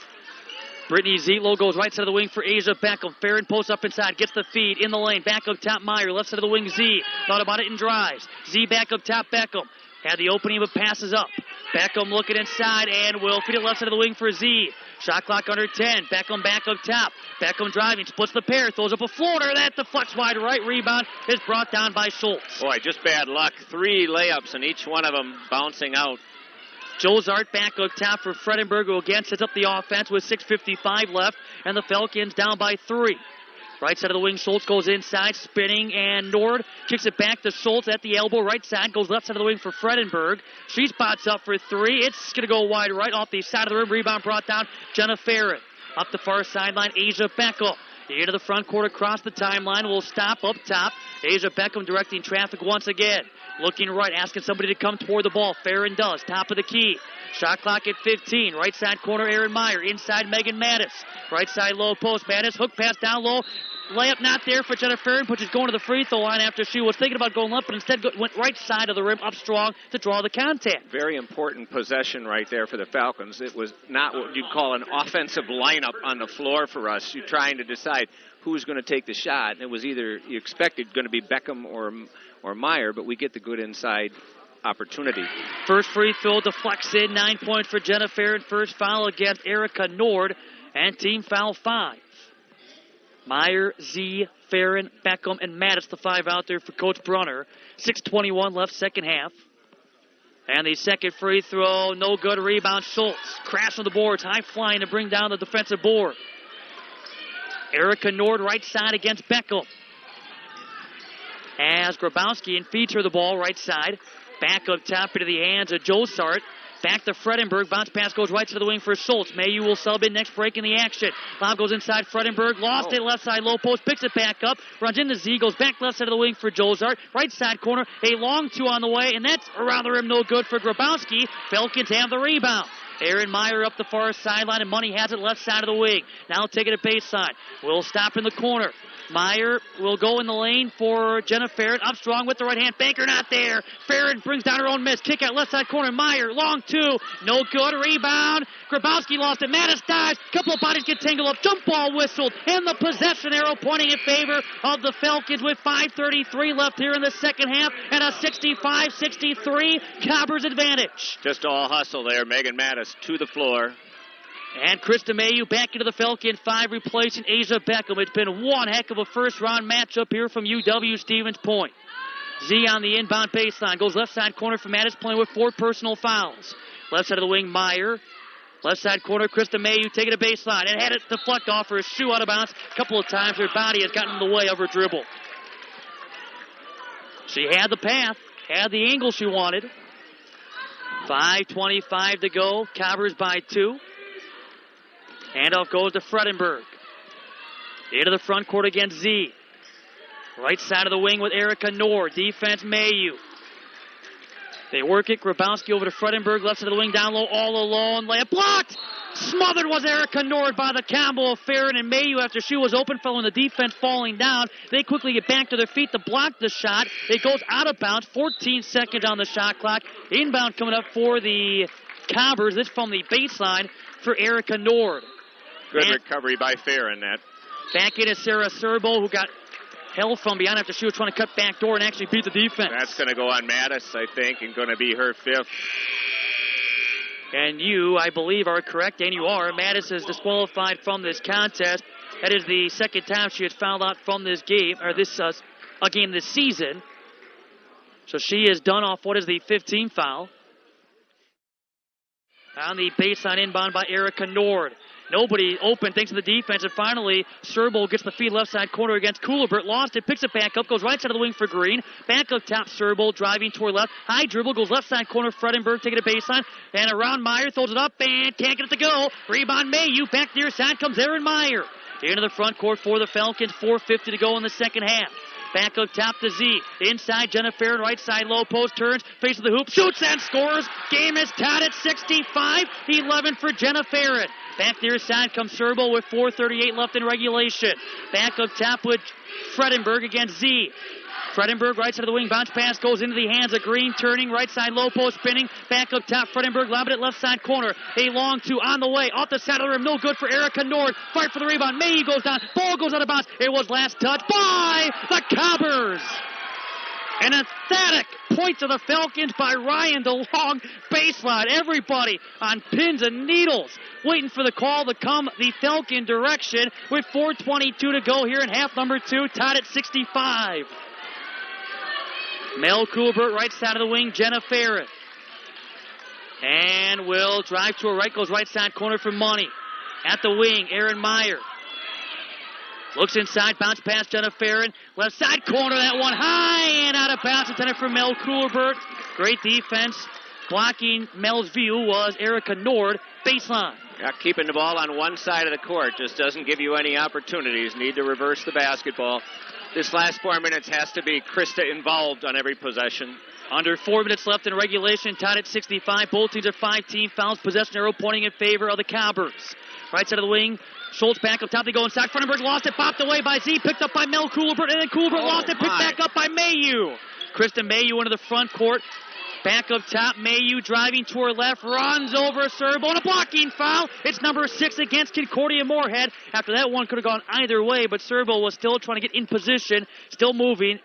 S3: Brittany Zietlow goes right side of the wing for Asa Beckham. Farron posts up inside, gets the feed in the lane. Back up top, Meyer. Left side of the wing, Z. Thought about it and drives. Z back up top, Beckham. Had the opening, but passes up. Beckham looking inside and will feed it left side of the wing for Z. Shot clock under 10. Beckham back up top. Beckham driving, splits the pair, throws up a floater. That deflects wide right. Rebound is brought down by Schultz.
S4: Boy, just bad luck. 3 layups, and each one of them bouncing out.
S3: Jozart back up top for Fredenberg, who again sets up the offense with 6:55 left, and the Falcons down by 3. Right side of the wing, Schultz goes inside, spinning, and Nord kicks it back to Schultz at the elbow. Right side goes left side of the wing for Fredenberg. She spots up for 3. It's going to go wide right off the side of the rim. Rebound brought down, Jenna Farron. Up the far sideline, Asia Beckel. Into the front court across the timeline. Will stop up top. Asia Beckham directing traffic once again. Looking right, asking somebody to come toward the ball. Farron does. Top of the key. Shot clock at 15. Right side corner, Erin Meyer. Inside, Megan Mattis. Right side low post, Mattis. Hook pass down low. Layup not there for Jenna Farron, but she's going to the free throw line after she was thinking about going left, but instead went right side of the rim up strong to draw the contact.
S4: Very important possession right there for the Falcons. It was not what you'd call an offensive lineup on the floor for us. You're trying to decide who's going to take the shot. And it was either you expected going to be Beckham or Meyer, but we get the good inside opportunity.
S3: First free throw deflects in. 9 points for Jenna Farron. First foul against Erica Nord, and team foul 5. Meyer, Z, Farron, Beckham, and Mattis, the 5 out there for Coach Brunner. 6:21 left, second half. And the second free throw, no good. Rebound, Schultz. Crash on the boards, high flying to bring down the defensive board. Erica Nord, right side against Beckham. As Grabowski and feeds her the ball, right side. Back up top into the hands of Josart. Back to Fredenberg. Bounce pass goes right to the wing for Schultz. Mayu will sub in next break in the action. Lob goes inside Fredenberg. Lost it left side low post. Picks it back up. Runs into Z. Goes back left side of the wing for Jozart. Right side corner. A long 2 on the way. And that's around the rim. No good for Grabowski. Falcons have the rebound. Erin Meyer up the far sideline, and Money has it left side of the wing. Now taking it baseline. Will stop in the corner. Meyer will go in the lane for Jenna Farron. Up strong with the right hand. Banker not there. Farron brings down her own miss. Kick out left side corner. Meyer, long 2. No good. Rebound. Grabowski lost it. Mattis dives. Couple of bodies get tangled up. Jump ball whistled. And the possession arrow pointing in favor of the Falcons with 5:33 left here in the second half. And a 65-63 Cobbers advantage.
S4: Just all hustle there. Megan Mattis to the floor.
S3: And Krista Mayu back into the Falcon 5, replacing Asa Beckham. It's been one heck of a first-round matchup here from UW Stevens Point. Z on the inbound baseline. Goes left side corner for Mattis, playing with 4 personal fouls. Left side of the wing, Meyer. Left side corner, Krista Mayu taking a baseline. And had it deflect off her shoe out of bounds a couple of times. Her body has gotten in the way of her dribble. She had the path, had the angle she wanted. 5:25 to go. Cobbers by 2. Handoff goes to Fredenberg. Into the front court against Z. Right side of the wing with Erica Nord. Defense Mayu. They work it. Grabowski over to Fredenberg. Left side of the wing, down low, all alone. Layup blocked. Smothered was Erica Nord by the combo of Farron and Mayu after she was open, following the defense falling down. They quickly get back to their feet to block the shot. It goes out of bounds. 14 seconds on the shot clock. Inbound coming up for the Cobbers. This from the baseline for Erica Nord.
S4: Good recovery by Farron. That.
S3: Back in is Sarah Serbo, who got held from behind after she was trying to cut back door and actually beat the defense.
S4: That's going to go on Mattis, I think, and going to be her 5th.
S3: And you, I believe, are correct, and you are. Mattis is disqualified from this contest. That is the second time she has fouled out from this game, or this a game this season. So she is done off what is the 15th foul. On the baseline, inbound by Erica Nord. Nobody open thanks to the defense, and finally Serbo gets the feed left side corner against Kuhlebert. Lost it, picks it back up, goes right side of the wing for Green. Back up top, Serbo driving toward left. High dribble, goes left side corner, Fredenberg taking a baseline. And around Meyer, throws it up and can't get it to go. Rebound Mayu, back near side comes Aaron Meyer. Into the front court for the Falcons, 4:50 to go in the second half. Back up top to Z. Inside, Jenna Fredenberg, right side, low post, turns, faces the hoop, shoots and scores. Game is tied at 65-11 for Jenna Fredenberg. Back near side comes Serbo with 4:38 left in regulation. Back up top with Fredenberg against Z. Fredenberg, right side of the wing, bounce pass goes into the hands of Green, turning, right side, low post, spinning. Back up top, Fredenberg, lob it at left side corner. A long two on the way, off the side of the rim, no good for Erica Nord. Fight for the rebound, Mayu goes down, ball goes out of bounds. It was last touch by the Cobbers. An emphatic point to the Falcons by Ryan, the long baseline. Everybody on pins and needles waiting for the call to come the Falcon direction with 4:22 to go here in half number 2, tied at 65. Mel Kuhlbert, right side of the wing, Jenna Farron. And will drive to her right, goes right side corner for Money. At the wing, Aaron Meyer. Looks inside, bounce past Jenna Farron. Left side corner, that one high and out of bounds. Intended for Mel Kuhlbert. Great defense. Blocking Mel's view was Erica Nord. Baseline.
S4: Yeah, keeping the ball on one side of the court just doesn't give you any opportunities. Need to reverse the basketball. This last 4 minutes has to be Krista involved on every possession.
S3: Under 4 minutes left in regulation, tied at 65. Both teams are 5-team fouls. Possession arrow pointing in favor of the Cobbers. Right side of the wing. Schultz back up top. They go inside. Fredenberg lost it. Popped away by Z. Picked up by Mel Kuhlbert. And then Kuhlbert lost it. Picked back up by Mayu. Kristen Mayu into the front court. Back up top. Mayu driving to her left. Runs over Serbo. And a blocking foul. It's number 6 against Concordia Moorhead. After that one could have gone either way, but Serbo was still trying to get in position. Still moving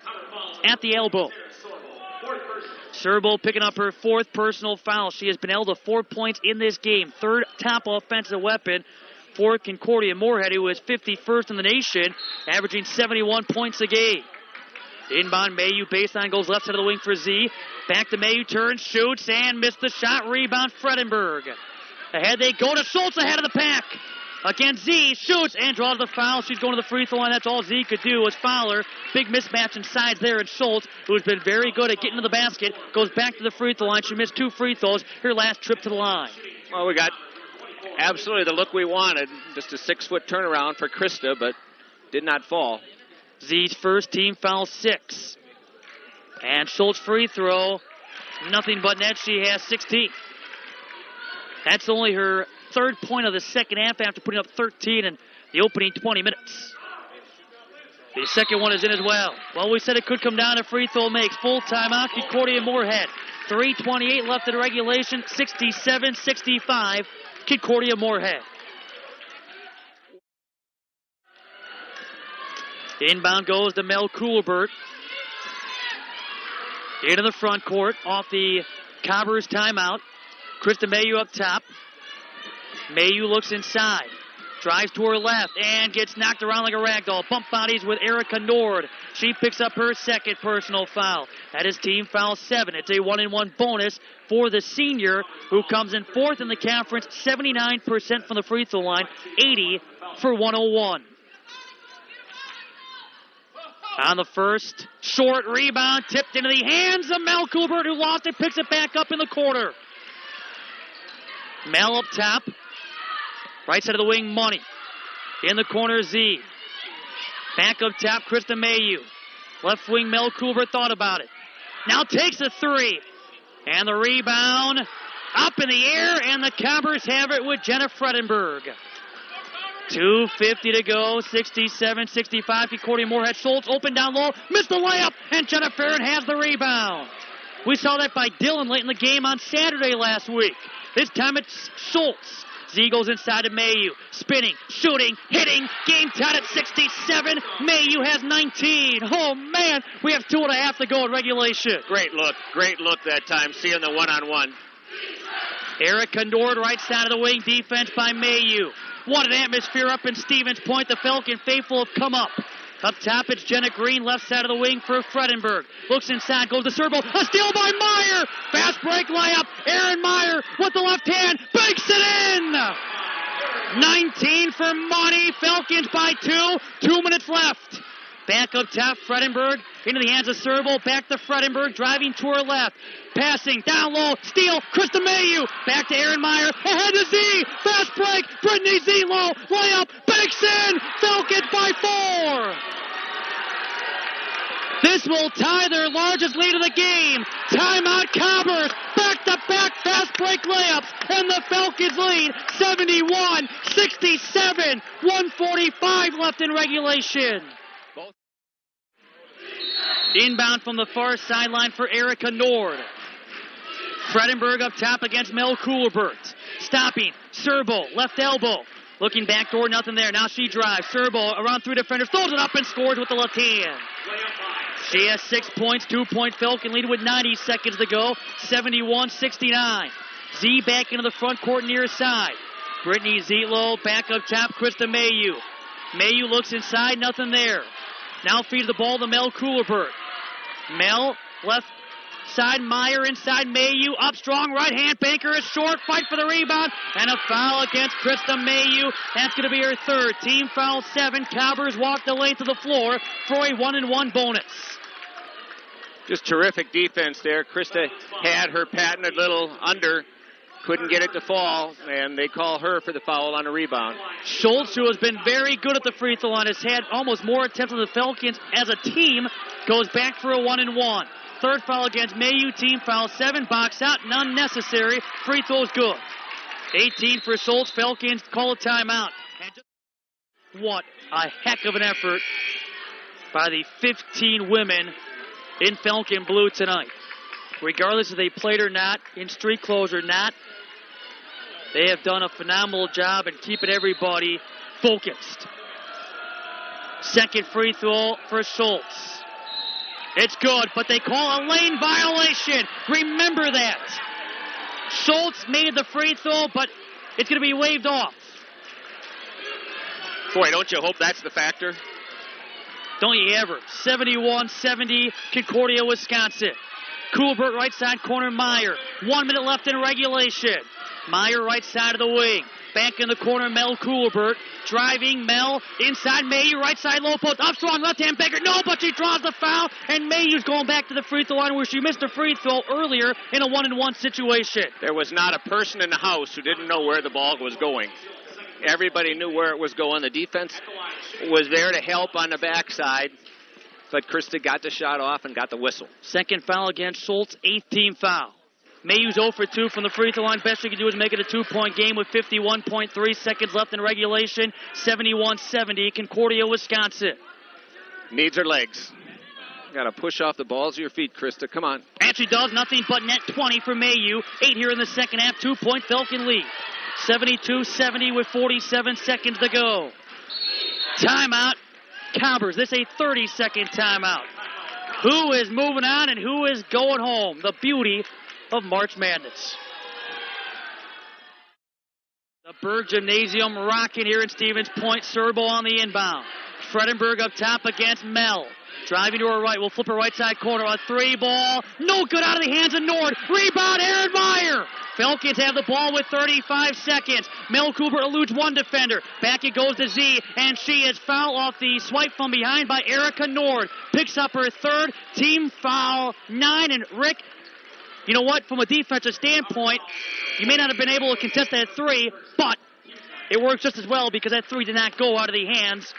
S3: at the elbow. Serbo picking up her 4th personal foul. She has been held to 4 points in this game. 3rd top offensive weapon for Concordia Moorhead, who is 51st in the nation, averaging 71 points a game. Inbound, Mayu, baseline, goes left side of the wing for Z. Back to Mayu, turns, shoots, and missed the shot. Rebound, Fredenberg. Ahead they go to Schultz, ahead of the pack. Against Z, shoots, and draws the foul. She's going to the free throw line. That's all Z could do was foul her. Big mismatch in sides there, and Schultz, who has been very good at getting to the basket, goes back to the free throw line. She missed 2 free throws, her last trip to the line.
S4: Well, we got absolutely the look we wanted. Just a 6-foot turnaround for Krista, but did not fall.
S3: Z's first team foul, 6. And Schultz free throw, nothing but net. She has 16. That's only her 3rd point of the second half after putting up 13 in the opening 20 minutes. The second one is in as well. Well, we said it could come down to free throw makes. Full timeout, Concordia Moorhead. 3:28 left in regulation, 67-65, Concordia Moorhead. Inbound goes to Mel Kuhlbert. Into the front court off the Cobbers timeout. Krista Mayu up top. Mayu looks inside. Drives to her left and gets knocked around like a ragdoll. Bump bodies with Erica Nord. She picks up her 2nd personal foul. That is team foul 7. It's a 1-and-1 bonus for the senior, who comes in 4th in the conference, 79% from the free throw line, 80 for 101. On the first, short rebound, tipped into the hands of Mel Kuhlbert, who lost it, picks it back up in the corner. Mel up top. Right side of the wing, Money. In the corner, Z. Back up top, Krista Mayu. Left wing, Mel Kuhlbert thought about it. Now takes a 3. And the rebound up in the air, and the Cobbers have it with Jenna Fredenberg. 2:50 to go, 67-65. Concordia Moorhead. Schultz open down low, missed the layup, and Jenna Fredenberg has the rebound. We saw that by Dillon late in the game on Saturday last week. This time it's Schultz. Z goes inside to Mayu. Spinning, shooting, hitting. Game tied at 67. Mayu has 19. Oh, man. We have 2.5 to go in regulation.
S4: Great look that time, seeing the one-on-one.
S3: Erica Nord, right side of the wing. Defense by Mayu. What an atmosphere up in Stevens Point. The Falcon faithful have come up. Up top, it's Jenna Green, left side of the wing for Fredenberg. Looks inside, goes to Serbo. A steal by Meyer. Fast break layup. Aaron Meyer with the left hand. Banks it in. 19 for money. Falcons by 2. 2 minutes left. Back up top, Fredenberg into the hands of Serbo. Back to Fredenberg, driving to her left. Passing, down low, steal, Krista Mayu. Back to Aaron Meyer, ahead to Z. Fast break, Brittany Zelo. Layup, banks in. Falcons by 4. This will tie their largest lead of the game. Timeout, Cobbers. Back-to-back fast break layups. And the Falcons lead 71-67. 1:45 left in regulation. Inbound from the far sideline for Erica Nord. Fredenberg up top against Mel Kuhlbert. Stopping. Serbo, left elbow. Looking back door, nothing there. Now she drives. Serbo around 3 defenders. Throws it up and scores with the left hand. She has 6 points. 2-point Falcon lead with 90 seconds to go. 71-69. Z back into the front court near side. Brittany Zelo back up top. Krista Mayu. Mayu looks inside. Nothing there. Now feeds the ball to Mel Kuhlbert. Mel, left side, Meyer inside, Mayu, up strong, right hand, Banker is short, fight for the rebound, and a foul against Krista Mayu. That's going to be her third. Team foul 7. Cobbers walk the length of the floor for a 1-and-1 bonus.
S4: Just terrific defense there. Krista had her patented little under, couldn't get it to fall, and they call her for the foul on a rebound.
S3: Schultz, who has been very good at the free throw line, has had almost more attempts on the Falcons as a team, goes back for a 1-and-1. Third foul against Mayu, team foul 7, box out, none necessary. Free throw's good. 18 for Schultz. Falcons call a timeout. And what a heck of an effort by the 15 women in Falcon blue tonight. Regardless if they played or not, in street clothes or not, they have done a phenomenal job in keeping everybody focused. Second free throw for Schultz. It's good, but they call a lane violation. Remember that. Schultz made the free throw, but it's going to be waved off.
S4: Boy, don't you hope that's the factor?
S3: Don't you ever. 71-70, Concordia, Wisconsin. Kuhlbert, right side corner, Meyer. 1 minute left in regulation. Meyer, right side of the wing. Back in the corner, Mel Kuhlbert. Driving, Mel inside Mayu, right side low post. Up strong, left-hand Baker. No, but she draws the foul, and Mayu's going back to the free throw line where she missed a free throw earlier in a 1-and-1 situation.
S4: There was not a person in the house who didn't know where the ball was going. Everybody knew where it was going. The defense was there to help on the backside, but Krista got the shot off and got the whistle.
S3: Second foul against Schultz, 8th team foul. Mayu's 0 for 2 from the free throw line. Best she can do is make it a 2-point game with 51.3 seconds left in regulation. 71-70, Concordia, Wisconsin.
S4: Needs her legs. Got to push off the balls of your feet, Krista. Come on.
S3: And she does. Nothing but net 20 for Mayu. 8 here in the second half. 2-point Falcon lead. 72-70 with 47 seconds to go. Timeout, Cobbers. This is a 30-second timeout. Who is moving on and who is going home? The beauty of March Madness. The Berg Gymnasium rocking here in Stevens Point. Serbo on the inbound. Fredenberg up top against Mel. Driving to her right. We'll flip her right side corner. A 3 ball. No good out of the hands of Nord. Rebound, Aaron Meyer. Falcons have the ball with 35 seconds. Mel Cooper eludes one defender. Back it goes to Z, and she is fouled off the swipe from behind by Erica Nord. Picks up her third. Team foul 9. And Rick, you know what? From a defensive standpoint, you may not have been able to contest that 3, but it works just as well because that 3 did not go out of the hands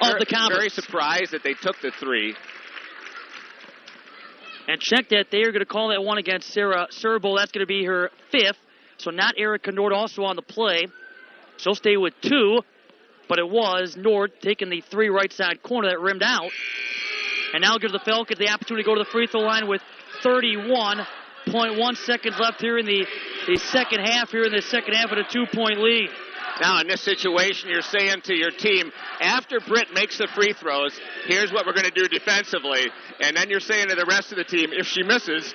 S3: of the Cobbers.
S4: Very surprised that they took the 3.
S3: And check that. They are going to call that one against Sarah Serbo. That's going to be her 5th. So not Erica Nord also on the play. She'll stay with 2. But it was Nord taking the 3 right side corner that rimmed out. And now gives the Falcons the opportunity to go to the free throw line with 31.1 seconds left here in the second half, with a 2-point lead.
S4: Now, in this situation, you're saying to your team, after Britt makes the free throws, here's what we're going to do defensively. And then you're saying to the rest of the team, if she misses,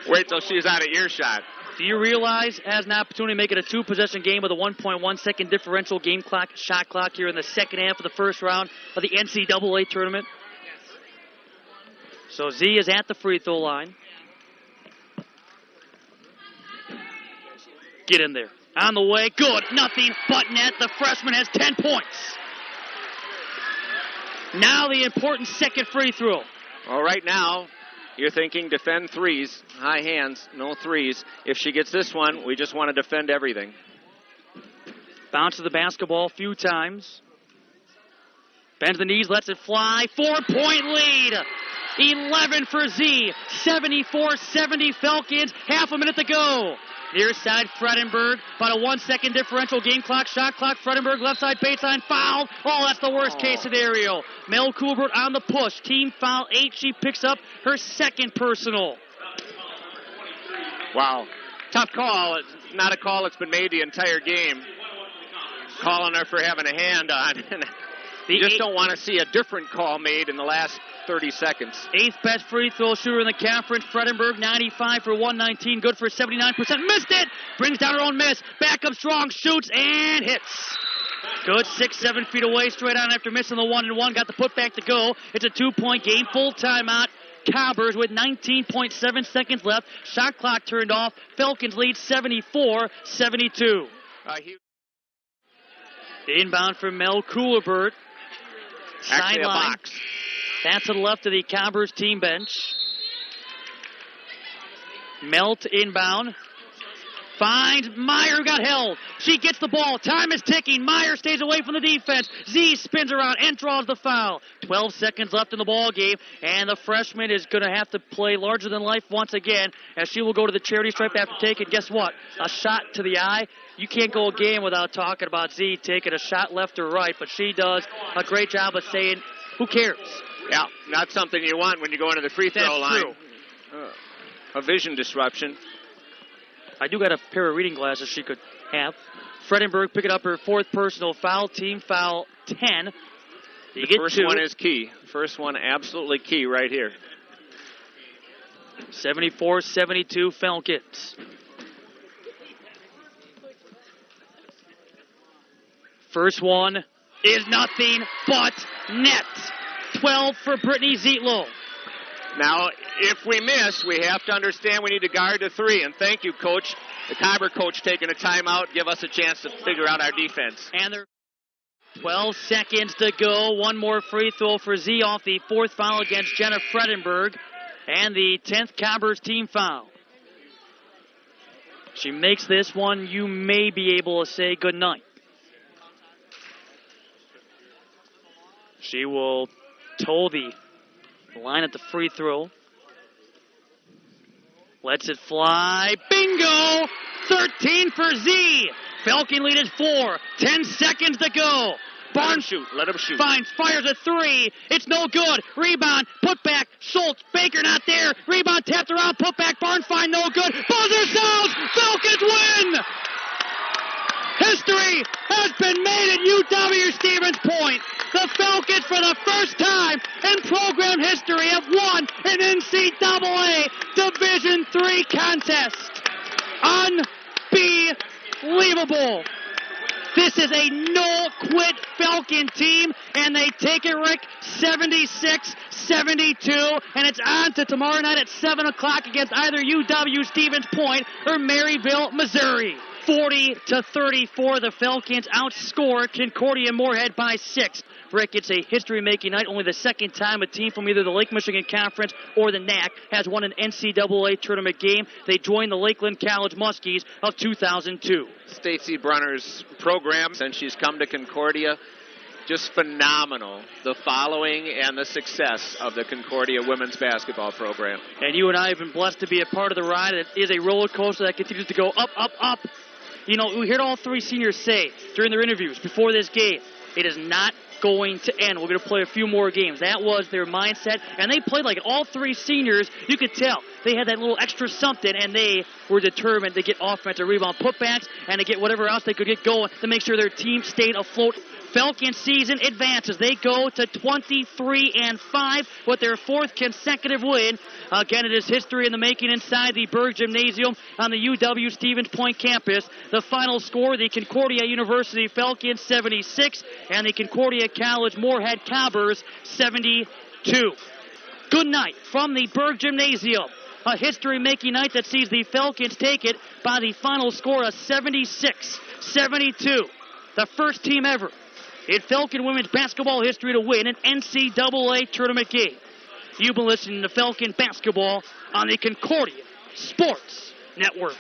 S4: wait till she's out of earshot.
S3: Do you realize has an opportunity to make it a 2-possession game with a 1.1 second differential game clock, shot clock here in the second half of the first round of the NCAA tournament? So Z is at the free throw line. Get in there. On the way. Good. Nothing but net. The freshman has 10 points. Now the important second free throw.
S4: All right, now you're thinking defend threes. High hands, no threes. If she gets this one, we just want to defend everything.
S3: Bounces the basketball a few times. Bends the knees, lets it fly. 4-point lead. 11 for Z. 74-70 Falcons. Half a minute to go. Near side, Fredenberg. About a 1 second differential game clock, shot clock. Fredenberg, left side baseline, foul. Oh, that's the worst case scenario. Mel Coolbert on the push. Team foul 8. She picks up her 2nd personal.
S4: Wow. Tough call. It's not a call that's been made the entire game. Calling her for having a hand on. You just don't want to see a different call made in the last 30 seconds.
S3: 8th best free throw shooter in the conference. Fredenberg, 95 for 119, good for 79%. Missed it! Brings down her own miss. Back up strong, shoots, and hits. Good, 6-7 feet away, straight on after missing the 1-and-1. Got the putback to go. It's a 2-point game, full timeout. Cobbers with 19.7 seconds left. Shot clock turned off. Falcons lead 74-72. Inbound from Mel Coolbert.
S4: Actually a
S3: Sideline.
S4: box.
S3: That's to the left of the Cobbers team bench. Melt inbound. Finds Meyer, got held. She gets the ball. Time is ticking. Meyer stays away from the defense. Z spins around and draws the foul. 12 seconds left in the ball game, and the freshman is going to have to play larger than life once again, as she will go to the charity stripe after taking, guess what, a shot to the eye. You can't go a game without talking about Z taking a shot left or right, but she does a great job of saying, who cares?
S4: Yeah, not something you want when you go into the free throw line.
S3: True.
S4: A vision disruption.
S3: I do got a pair of reading glasses she could have. Fredenberg picking up her 4th personal foul, team foul 10.
S4: The first one is key. First one absolutely key right here.
S3: 74-72 Falcons. First one is nothing but net. 12 for Brittany Zietlow.
S4: Now, if we miss, we have to understand we need to guard the 3. And thank you, Coach. The Cobber coach taking a timeout, give us a chance to figure out our defense.
S3: And there 12 seconds to go. One more free throw for Z off the 4th foul against Jenna Fredenberg. And the 10th Cobbers team foul. She makes this one, you may be able to say goodnight. She will toe the line at the free throw. Lets it fly. Bingo! 13 for Z. Falcon lead is 4. 10 seconds to go. Barnes
S4: shoot. Let him shoot.
S3: Finds, fires a 3. It's no good. Rebound, put back. Schultz, Baker not there. Rebound tapped around, put back. Barnes find no good. Buzzer sounds. Falcons win. History has been made at UW Stevens Point. The Falcons, for the first time in program history, have won an NCAA Division III contest. Unbelievable. This is a no-quit Falcon team, and they take it, Rick, 76-72, and it's on to tomorrow night at 7 o'clock against either UW Stevens Point or Maryville, Missouri. 40-34, the Falcons outscore Concordia Moorhead by 6. Rick, it's a history-making night. Only the second time a team from either the Lake Michigan Conference or the Knack has won an NCAA tournament game. They joined the Lakeland College Muskies of 2002.
S4: Stacey Brunner's program, since she's come to Concordia, just phenomenal, the following and the success of the Concordia women's basketball program.
S3: And you and I have been blessed to be a part of the ride. It is a roller coaster that continues to go up, up, up. You know, we heard all three seniors say during their interviews before this game, it is not going to end. We're going to play a few more games. That was their mindset, and they played like it. All three seniors, you could tell they had that little extra something, and they were determined to get offensive rebound putbacks and to get whatever else they could get going to make sure their team stayed afloat. Falcon season advances. They go to 23-5 with their fourth consecutive win. Again, it is history in the making inside the Berg Gymnasium on the UW Stevens Point campus. The final score, the Concordia University Falcons 76 and the Concordia College Moorhead Cobbers 72. Good night from the Berg Gymnasium. A history-making night that sees the Falcons take it by the final score of 76-72. The first team ever in Falcon women's basketball history to win an NCAA tournament game. You've been listening to Falcon basketball on the Concordia Sports Network.